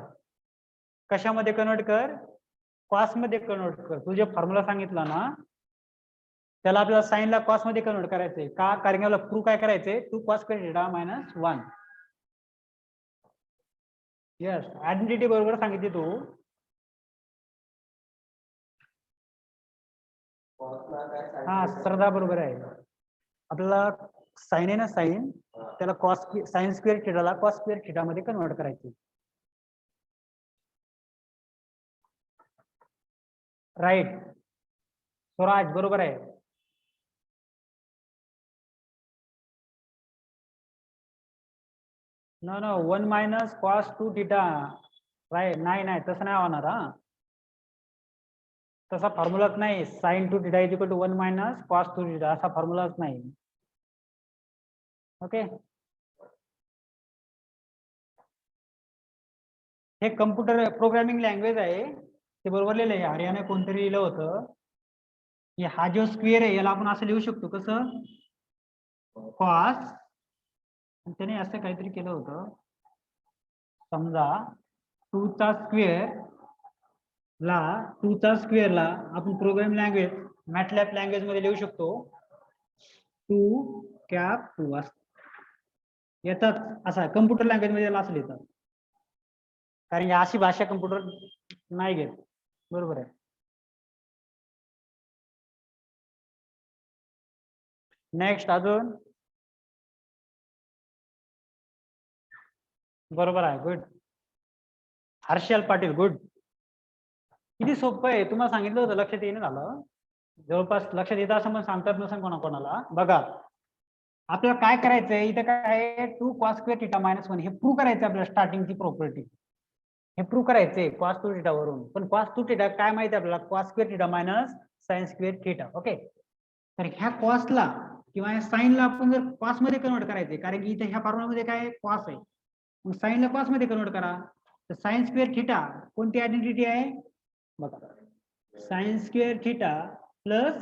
कशामध्ये कन्वर्ट कर? कॉस मध्ये कन्वर्ट कर. तू जे फॉर्म्युला सांगितला ना त्याला आपल्याला साइनला कॉस मध्ये कन्वर्ट करायचंय का? कारण की आपल्याला प्रूव्ह काय करायचंय? 2 cos square theta minus 1. Yes, identity बरोबर सांगितली तू. हा श्रद्धा बरोबर आहे. आपल्याला साइन आहे ना साइन, त्याला कॉस साइन स्क्वेअर थिटाला कॉस स्क्वेअर थिटा मध्ये कन्वर्ट करायचे. राईट. स्वराज बरोबर आहे. No no 1 minus cos 2 theta. Right. नाही तसं नाही होणार. हा तसा फॉर्म्युलाच नाही. Sine 2 theta is equal to 1 minus cos 2 theta असा फॉर्म्युलाच नाही. ओके, हे कम्प्युटर प्रोग्रामिंग लँग्वेज आहे. ते बरोबर लिहिलंय. हरियाणा कोणतरी लिहिलं होतं की हा जो स्क्वेअर आहे याला आपण असं लिहू शकतो. कसं? कॉस. त्याने असं काहीतरी केलं होतं. समजा 2 चा स्क्वेअर ला आपण प्रोग्रामिंग लँग्वेज मॅटलॅब लँग्वेज मध्ये लिहू शकतो 2 कॅप 2 येतात. असा कम्प्युटर लँग्वेज मध्ये याला असं लिहितात. कारण अशी भाषा कम्प्युटर नाही घेत. बरोबर आहे. नेक्स्ट अजून. बरोबर आहे. गुड. हर्षल पाटील गुड. किती सोपं आहे. तुम्हाला सांगितलं होतं लक्षात येणं झालं. जवळपास लक्षात येतं असं पण सांगतात नसेल कोणाकोणाला. बघा आपल्याला काय करायचंय इथे काय 2 cos स्क्वेअर थिटा मायनस 1 हे प्रूव्ह करायचं आपल्याला. स्टार्टिंगची प्रॉपर्टी हे प्रूव्ह करायचंय कॉस टू थिटा वरून, पण कॉस टू थिटा काय माहिती आपल्याला, cos square theta minus sine square theta. Okay, तर ह्या कॉसला किंवा या साईनला आपण जर कॉस मध्ये कन्वर्ट करायचे, कारण की इथे ह्या फॉर्म्युलामध्ये काय कॉस आहे, मग साईनला कॉस मध्ये कन्वर्ट करा. तर साइन स्क्वेअर थिटा कोणती आयडेंटिटी आहे बघा, sine square theta plus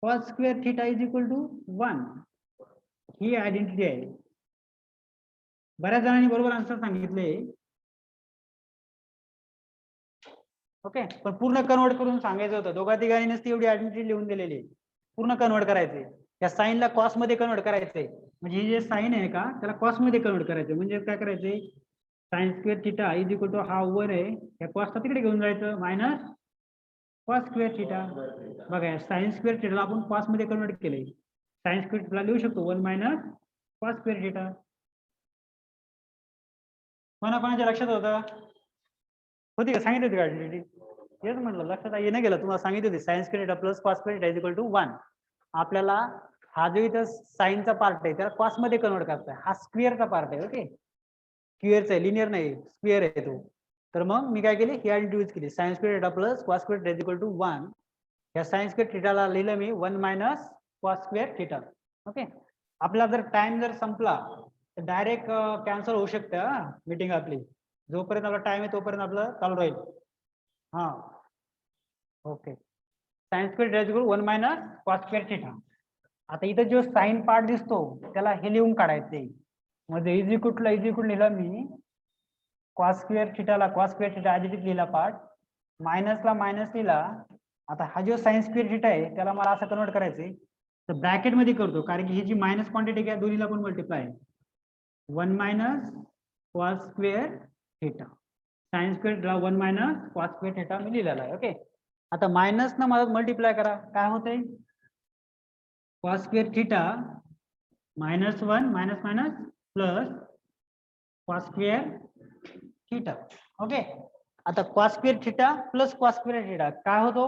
cos square theta is equal to 1, ही आयडेंटिटी आहे. बऱ्याच जणांनी बरोबर आन्सर सांगितले. ओके, पण पूर्ण कन्वर्ट करून सांगायचं होतं, दोघा तिघांनी नसती एवढी आयडेंटिटी लिहून दिलेली, पूर्ण कन्वर्ट करायचे. या साईनला कॉस मध्ये कन्वर्ट करायचंय, म्हणजे हे जे साईन आहे का त्याला कॉस मध्ये कन्वर्ट करायचं. म्हणजे काय करायचंय, sine square theta is equal to हा ओव्हर आहे, या कॉसला तिकडे घेऊन जायचं, मायनस कॉस स्क्वेअर थिटा. बघा साइन स्क्वेअर थिटाला आपण कॉस मध्ये कन्वर्ट केलंय, साइन स्क्वेअर थिटा लिहू शकतो 1 मायनस कॉस स्क्वेअर थिटा. कोणाकोणाच्या लक्षात होतं, होती का, सांगितली होती का आयडेंटिटी? तेच म्हटलं लक्षात येणं गेलं, तुम्हाला सांगितली होती sine square theta plus cos square theta is equal to 1. आपल्याला हा जो इथं साइनचा पार्ट आहे त्याला कॉस मध्ये कन्वर्ट करायचा आहे, हा स्क्वेअरचा पार्ट आहे. ओके, स्क्वेअरचा आहे, लिनियर नाही, स्क्वेअर आहे तो. तर मग मी काय केली, ही आयडेंटिटी यूज केली, sine square theta plus cos square theta is equal to 1. या साइन स्क्वेअर थिटाला लिहिलं मी 1 minus cos square theta. Okay, आपला जर टाइम जर संपला तर डायरेक्ट कॅन्सल होऊ शकते मीटिंग आपली. जोपर्यंत आपला टाइम आहे तोपर्यंत आपलं चालू राहील. हा okay, sign square theta is equal 1 minus cos square theta. आता इथं जो साइन पार्ट दिसतो त्याला हे लिहून काढायचंय, म्हणजे इज इक्वल लिहिलं मी, कॉस स्क्वेअर थिटाला cos square theta as it is लिहिला पार्ट, मायनसला मायनस लिहिला. आता हा जो साइन स्क्वेअर थिटा आहे त्याला मला असं कन्वर्ट करायचंय, तर ब्रॅकेट मध्ये करतो, कारण की ही जी मायनस क्वांटिटी आहे दोन्हीला पण multiply, 1 minus cos square theta, sine square theta 1 minus cos square theta मी लिहिलेला आहे. ओके, आता मायनस ना मला मल्टिप्लाय करा, काय होतंय, cos square theta minus 1 minus minus plus cos square theta. Okay, आता cos square theta plus cos square theta काय होतो,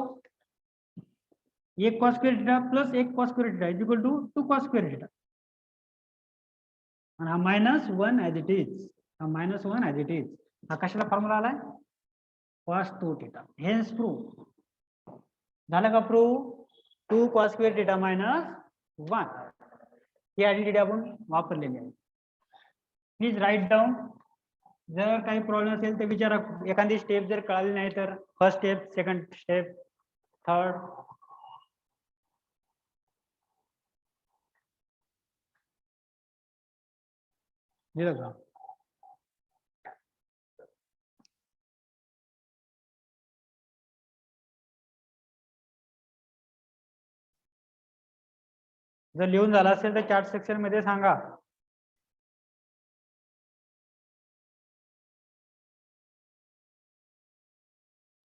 एक कॉस स्क्वेअर थिटा प्लस एक cos square theta is equal to 2 cos square theta. आणि हा मायनस 1 ऍज इट इज, हा मायनस 1 ऍज इट इज, हा कशाला फॉर्म्युला आलाय, कॉस 2 थिटा. हेन्स प्रूव्ह झालं का, prove 2 cos square theta minus 1, ही आयडेंटिटी आपण वापरलेली आहे. Please write down. जर काही प्रॉब्लेम असेल तर विचारा, एखादी स्टेप जर कळाली नाही तर first step, second step, third. दिलं का? जर लिहून झाला असेल तर चॅट सेक्शन मध्ये सांगा.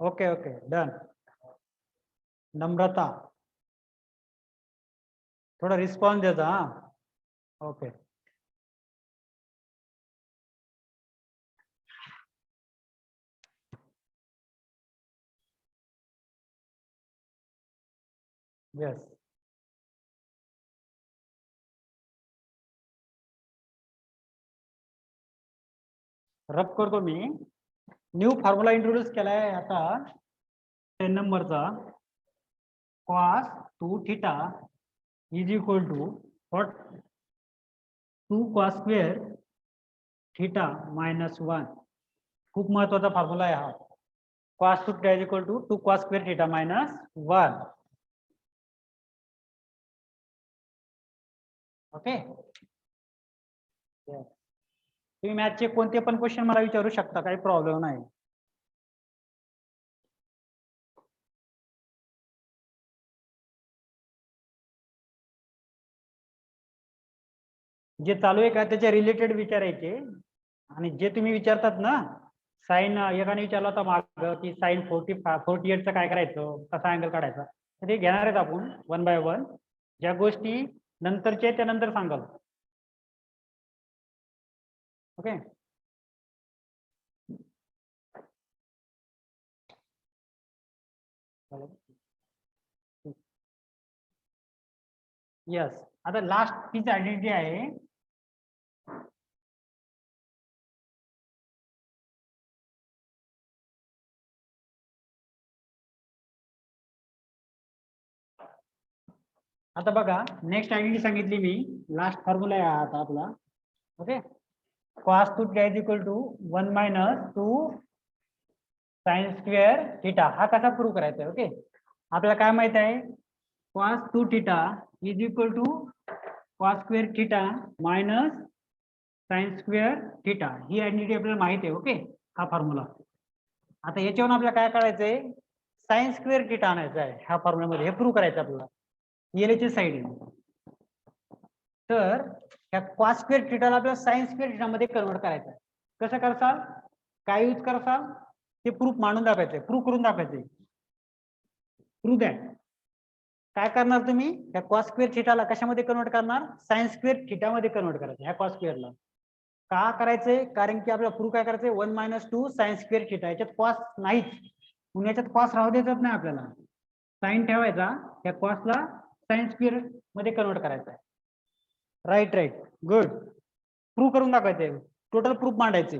Okay okay done. नम्रता थोडा रिस्पॉन्स द्यायचा. हा ओके, यस. रब करतो मी. न्यू फॉर्म्युला इंट्रोड्यूस केलाय आता 10 नंबरचा, cos 2 theta is equal to what, 2 cos square theta minus 1. खूप महत्वाचा फॉर्म्युला आहे हा. Cos 2 theta is equal to 2 cos square theta minus 1. Okay, तुम्ही मॅथचे कोणते पण क्वेश्चन मला विचारू शकता, काही प्रॉब्लेम नाही. जे चालू आहे का त्याच्या रिलेटेड विचारायचे, आणि जे तुम्ही विचारतात ना, साइन एकाने विचारला होता माग की साइन 48चं काय करायचं, कसा अँगल काढायचा, तर ते घेणार आहेत आपण 1 बाय 1. ज्या गोष्टी नंतरच्या त्या नंतर सांगाल. Okay, yes. आता लास्ट तीच आयडेंटिटी आहे, आता बघा नेक्स्ट आयडेंटिटी सांगितली मी, लास्ट फॉर्म्युला आहे हा आता आपला. Okay, cos 2 is equal to 1 minus 2 sine square theta. हा कसा प्रूव्ह करायचा आहे? ओके, आपल्याला काय माहित आहे, cos 2 theta is equal to cos square theta minus sine square theta. ही आयडेंटिटी आपल्याला माहित आहे. ओके, हा फॉर्म्युला. आता याच्यावरून आपल्याला काय करायचंय, साइन स्क्वेअर थिटा आणायचा आहे ह्या फॉर्म्युल्यामध्ये. हे प्रूव्ह करायचं आपल्याला एलची साइड. तर ह्या cos स्क्वेअर थिटाला आपल्याला साइन स्क्वेअर थिटा मध्ये कन्वर्ट करायचं आहे. कसं करसाल, काय यूज करसाल, ते प्रूफ मांडून दाखवायचंय, प्रूव्ह करून दाखवायचंय. Prove that. काय करणार तुम्ही, ह्या cos स्क्वेअर थिटाला कशामध्ये कन्वर्ट करणार, साइन स्क्वेअर थिटा मध्ये कन्वर्ट करायचं ह्या cos स्क्वेअरला. का करायचंय, कारण की आपल्याला प्रूव्ह काय करायचंय, 1 मायनस 2 साइन स्क्वेअर थिटा. याच्यात cos नाहीच, म्हणून याच्यात cos राहू द्यायचं नाही आपल्याला. साइन ठेवायचा, त्या cosला साइन स्क्वेअर मध्ये कन्वर्ट करायचा आहे. Right right, good. प्रूव्ह करून दाखवायचंय, टोटल प्रूफ मांडायचे.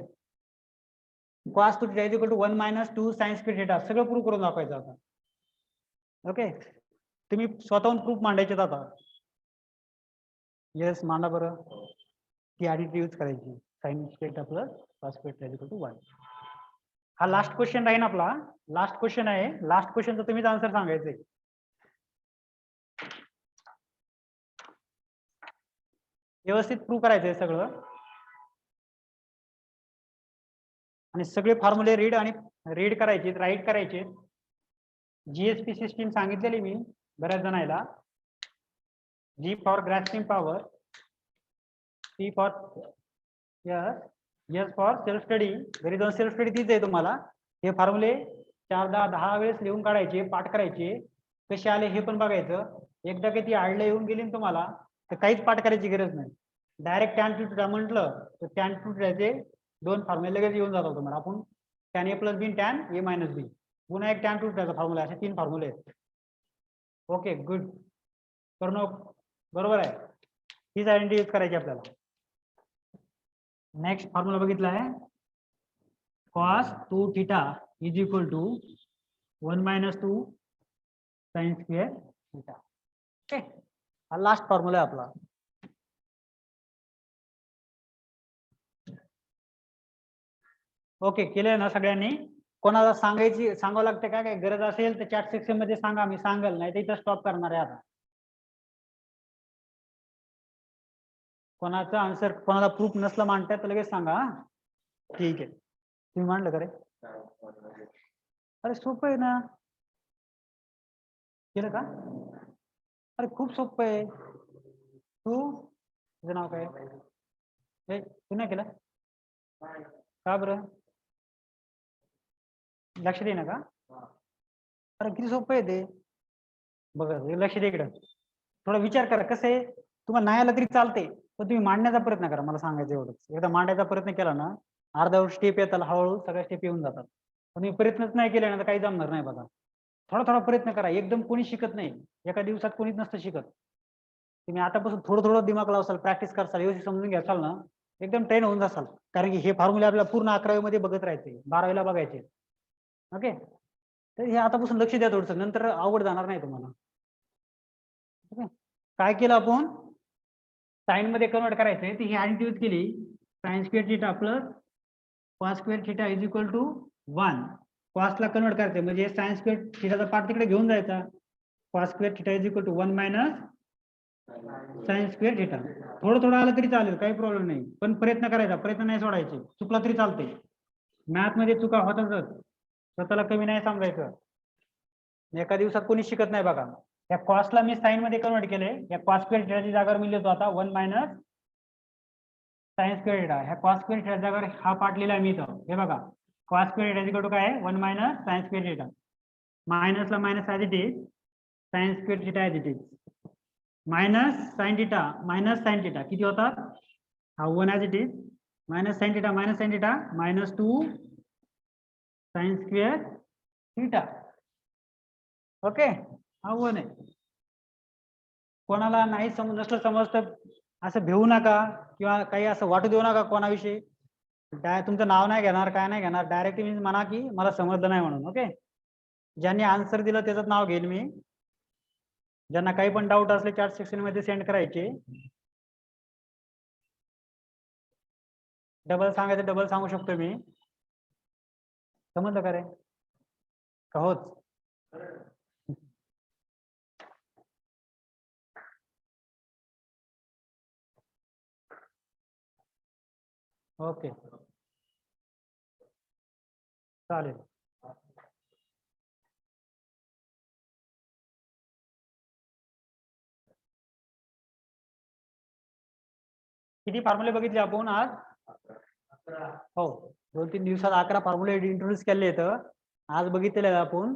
cos 2 is equal to 1 minus 2 sine square theta सगळं प्रूव्ह करून दाखवायचं आता. ओके, तुम्ही स्वतःहून प्रूफ मांडायचे आता. येस, मांडा बरं. ती आयडेंटिटी यूज करायची, sine square theta plus cos square theta is equal to 1. हा लास्ट क्वेश्चन राहील आपला. लास्ट क्वेश्चन आहे, लास्ट क्वेश्चनचं तुम्हीच आन्सर सांगायचंय. व्यवस्थित प्रूव्ह करायचंय सगळं, आणि सगळे फॉर्म्युले रीड करायचे, राईट करायचे. जीएसपी सिस्टीम सांगितलेली मी बऱ्याच जणांना. G for grasping power, C for yes, S for self study. घरी जाऊन सेल्फ स्टडी तीच आहे तुम्हाला. हे फॉर्म्युले 4-10 वेळेस लिहून काढायचे, पाठ करायचे, कसे आले हे पण बघायचं. एकदा की ती आडल्या येऊन गेली ना तुम्हाला, तर काहीच पाठ करायची गरज नाही. डायरेक्ट टॅन टू थिटा म्हटलं तर टॅन टू थिटाचे 2 फॉर्म्युले लगेच येऊन जातात तुम्हाला. आपण tan A plus B, tan A minus बी, पुन्हा एक टॅन टू थिटाचा फॉर्म्युला, असे 3 फॉर्म्युले आहेत. Okay, good. करणं बरोबर आहे. हीच आयडेंटिटी यूज करायची आपल्याला. नेक्स्ट फॉर्म्युला बघितला आहे, cos 2 theta is equal to 1 minus 2 sine square theta. Okay, हा लास्ट फॉर्म्युला आहे आपला. ओके, केलंय ना सगळ्यांनी? कोणाला सांगावं लागतं का, काय गरज असेल तर चॅट सेक्शन मध्ये सांगा, मी सांगेल, नाही तर इथं स्टॉप करणार आहे आता. कोणाचा आन्सर, कोणाला प्रूफ नसलं मांडताय तर लगेच सांगा. ठीक आहे, तुम्ही मांडलं का रे? अरे सोपं आहे ना, केलं का? अरे खूप सोपं आहे. तुझं नाव काय? तू नाही केलं का बरं? लक्ष दे ना का? अरे किती सोपं आहे ते. बघा, लक्ष दे इकडं, थोडा विचार करा. कसं आहे, तुम्हाला नाही आलं तरी चालते, पण तुम्ही मांडण्याचा प्रयत्न करा. मला सांगायचं एवढंच, एकदा मांडायचा प्रयत्न केला ना, अर्ध्यावर स्टेप येताला, हळूहळू सगळ्या स्टेप येऊन जातात. पण मी प्रयत्नच नाही केले ना तर काही जमणार नाही. बघा, थोडा थोडा प्रयत्न करा. एकदम कोणी शिकत नाही, एका दिवसात कोणीच नसतं शिकत. तुम्ही आतापासून थोडं थोडं दिमाग लावसाल, प्रॅक्टिस करसाल, व्यवस्थित समजून घ्याल ना, एकदम ट्रेन होऊन जासाल. कारण की हे फॉर्म्युले आपल्याला पूर्ण 11वी मध्ये बघत राहायचे, 12वीला बघायचे. ओके, तर हे आतापासून लक्ष द्या थोडंसं, नंतर अवघड जाणार नाही तुम्हाला. ओके, काय केलं आपण, साइन मध्ये कन्वर्ट करायचंय, ती ही आयडेंटिटी यूज केली, sine square theta plus cos square theta is equal to 1. cos ला कन्वर्ट करायचंय म्हणजे साइन स्क्वेअर थिटाचा पार्ट तिकडे घेऊन जायचा. cos square theta is equal to 1 minus sine square theta. थोडं थोडं आलं तरी चालेल, काही प्रॉब्लेम नाही, पण प्रयत्न करायचा, प्रयत्न नाही सोडायचे. चुकला तरी चालते, मॅथ मध्ये चुका होतातच, स्वतःला कमी नाही समजायचं. एका दिवसात कोणी शिकत नाही. बघा, या कॉस्टला मी साइन मध्ये कन्वर्ट केले, या cos स्क्वेअर थिटाच्या जागेवर मी लिहितो आता 1 मायनस साइन स्क्वेअर थिटा. ह्या cos स्क्वेअर थिटाच्या जागेवर हा पार्ट लिहिला मी इथं. हे बघा, cos square theta equal to काय आहे, 1 मायनस साइन स्क्वेअर थिटा. मायनसला minus as it is, sine square theta as it is, minus sine theta minus sine theta किती होतात, हा 1 as it is, minus sine theta minus 2 sine square theta. Okay, हा 1 आहे. कोणाला नाही नसलं समजतं असं भेऊ नका, किंवा काही असं वाटू देऊ नका कोणाविषयी. तुमचं नाव नाही घेणार, काय नाही घेणार, डायरेक्ट मी म्हणा की मला समजलं नाही म्हणून. ओके, ज्यांनी आन्सर दिलं त्याचं नाव घेईन मी. ज्यांना काही पण डाऊट असले चॅट सेक्शन मध्ये सेंड करायचे. डबल सांगायचं डबल सांगू शकतो मी. समजलं का रे? का होच? ओके चालेल. किती फॉर्म्युले बघितले आपण आज? हो, 2-3 दिवसात 11 फॉर्म्युले इंट्रोड्यूस केले आहेत. आज बघितलेले आहेत आपण.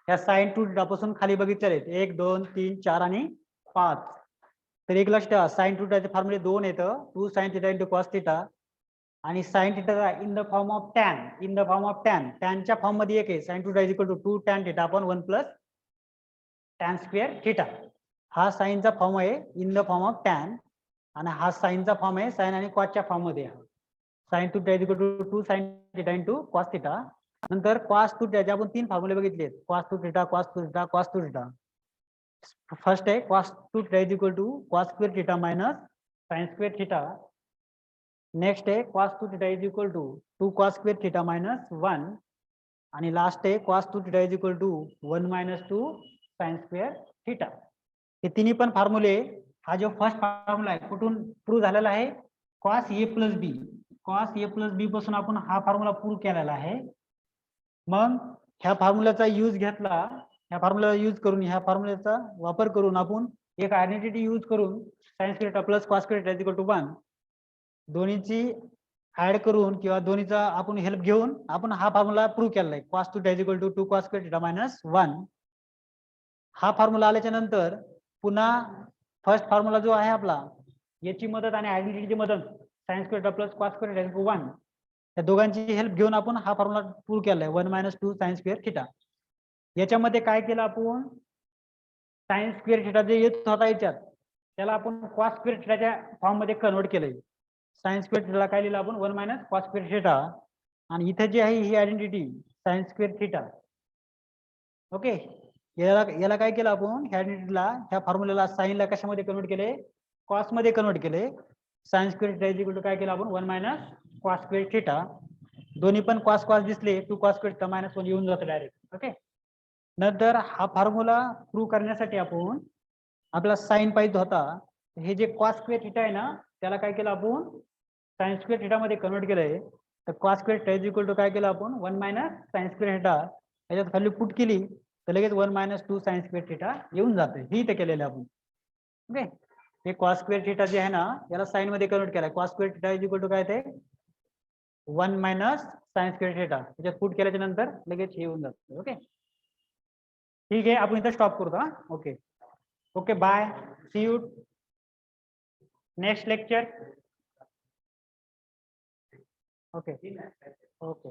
या साइन टू थिटा पासून खाली बघितलेले आहेत 1 2 3 4 आणि 5. तर एक लक्षात ठेवा, साइन टू थिटाचे फॉर्म्युले 2 येतं. 2 sin theta into cos theta आणि sine theta in the form of tan. In the form of tan. टॅनच्या फॉर्म मध्ये एक आहे sine two theta is equal to 2 tan theta upon 1 plus tan square theta. हा साइनचा फॉर्म आहे in the form of tan आणि हा साइनचा फॉर्म आहे साइन आणि कॉसच्या फॉर्म मध्ये. Sine two theta is equal to 2 sin theta into cos theta. नंतर cos टू थिटाचे आपण 3 फॉर्म्युले बघितले. cos two theta cos two theta cos two theta. First आहे cos two theta is equal to cos square theta minus sin square theta. Next आहे cos two theta is equal to 2 cos square theta minus 1 आणि लास्ट आहे cos two theta is equal to 1 minus 2 sin square theta. हे तिन्ही पण फॉर्म्युले, हा जो फर्स्ट फॉर्म्युला आहे कुठून प्रूव्ह झालेला आहे? cos a plus B. cos a plus B पासून आपण हा फॉर्म्युला प्रूव्ह केलेला आहे. मग ह्या फॉर्म्युलाचा यूज घेतला, ह्या फॉर्म्युला यूज करून ह्या फॉर्म्युलाचा वापर करून आपण एक आयडेंटिटी यूज करून sin square theta plus cos square theta is equal to 1 दोन्हीची ऍड करून किंवा दोन्हीचा आपण हेल्प घेऊन आपण हा फॉर्म्युला प्रूव्ह केलेला आहे. cos theta is equal to 2 cos square theta minus 1. हा फॉर्म्युला आल्याच्या नंतर पुन्हा फर्स्ट फॉर्म्युला जो आहे आपला, याची मदत आणि आयडेंटिटीची मदत sin square theta plus cos square theta is 1 या दोघांची हेल्प घेऊन आपण हा फॉर्म्युला प्रूव्ह केलाय 1 मायनस 2 sin स्क्वेअर थिटा. याच्यामध्ये काय केलं आपण? sin स्क्वेअर थिटा जे येत होता याच्यात त्याला आपण cos स्क्वेअर थिटाच्या फॉर्म मध्ये कन्वर्ट केलंय. sin स्क्वेअर थिटाला काय लिहिलं आपण 1 मायनस cos स्क्वेअर थिटा आणि इथे जी आहे ही identity sin square theta. Okay, याला काय केलं आपण? ह्या आयडेंटिटीला ह्या फॉर्म्युलाला साइनला कशामध्ये कन्वर्ट केले? cos मध्ये कन्वर्ट केले. sin square theta is equal to काय केलं आपण 1 मायनस cos स्क्वेअर थिटा. दोन्ही पण cos cos दिसले 2 cos स्क्वेअर थिटा मायनस 1 येऊन जातं डायरेक्ट. ओके, नंतर हा फॉर्म्युला प्रूव्ह करण्यासाठी आपण आपला साइन पाहिजे होता. हे जे cos स्क्वेअर थिटा आहे ना त्याला काय केलं आपण? sin स्क्वेअर थिटा मध्ये कन्वर्ट केलंय. तर cos square theta is equal to काय केलं आपण 1 मायनस sin स्क्वेअर थिटा याच्यात व्हॅल्यू पुट केली तर लगेच 1 मायनस 2 sin स्क्वेअर थिटा येऊन जाते. ही इथे केलेलं आपण. ओके, हे cos स्क्वेअर थिटा जे आहे ना याला साइन मध्ये कन्वर्ट केलाय. cos square theta is equal to काय ते 1 मायनस sin स्क्वेअर थिटा त्याच्यात पुट केल्याच्या नंतर लगेच हे येऊन जातं. ओके ठीक आहे, आपण इथं स्टॉप करू. Okay okay bye, see you next lecture. Okay okay.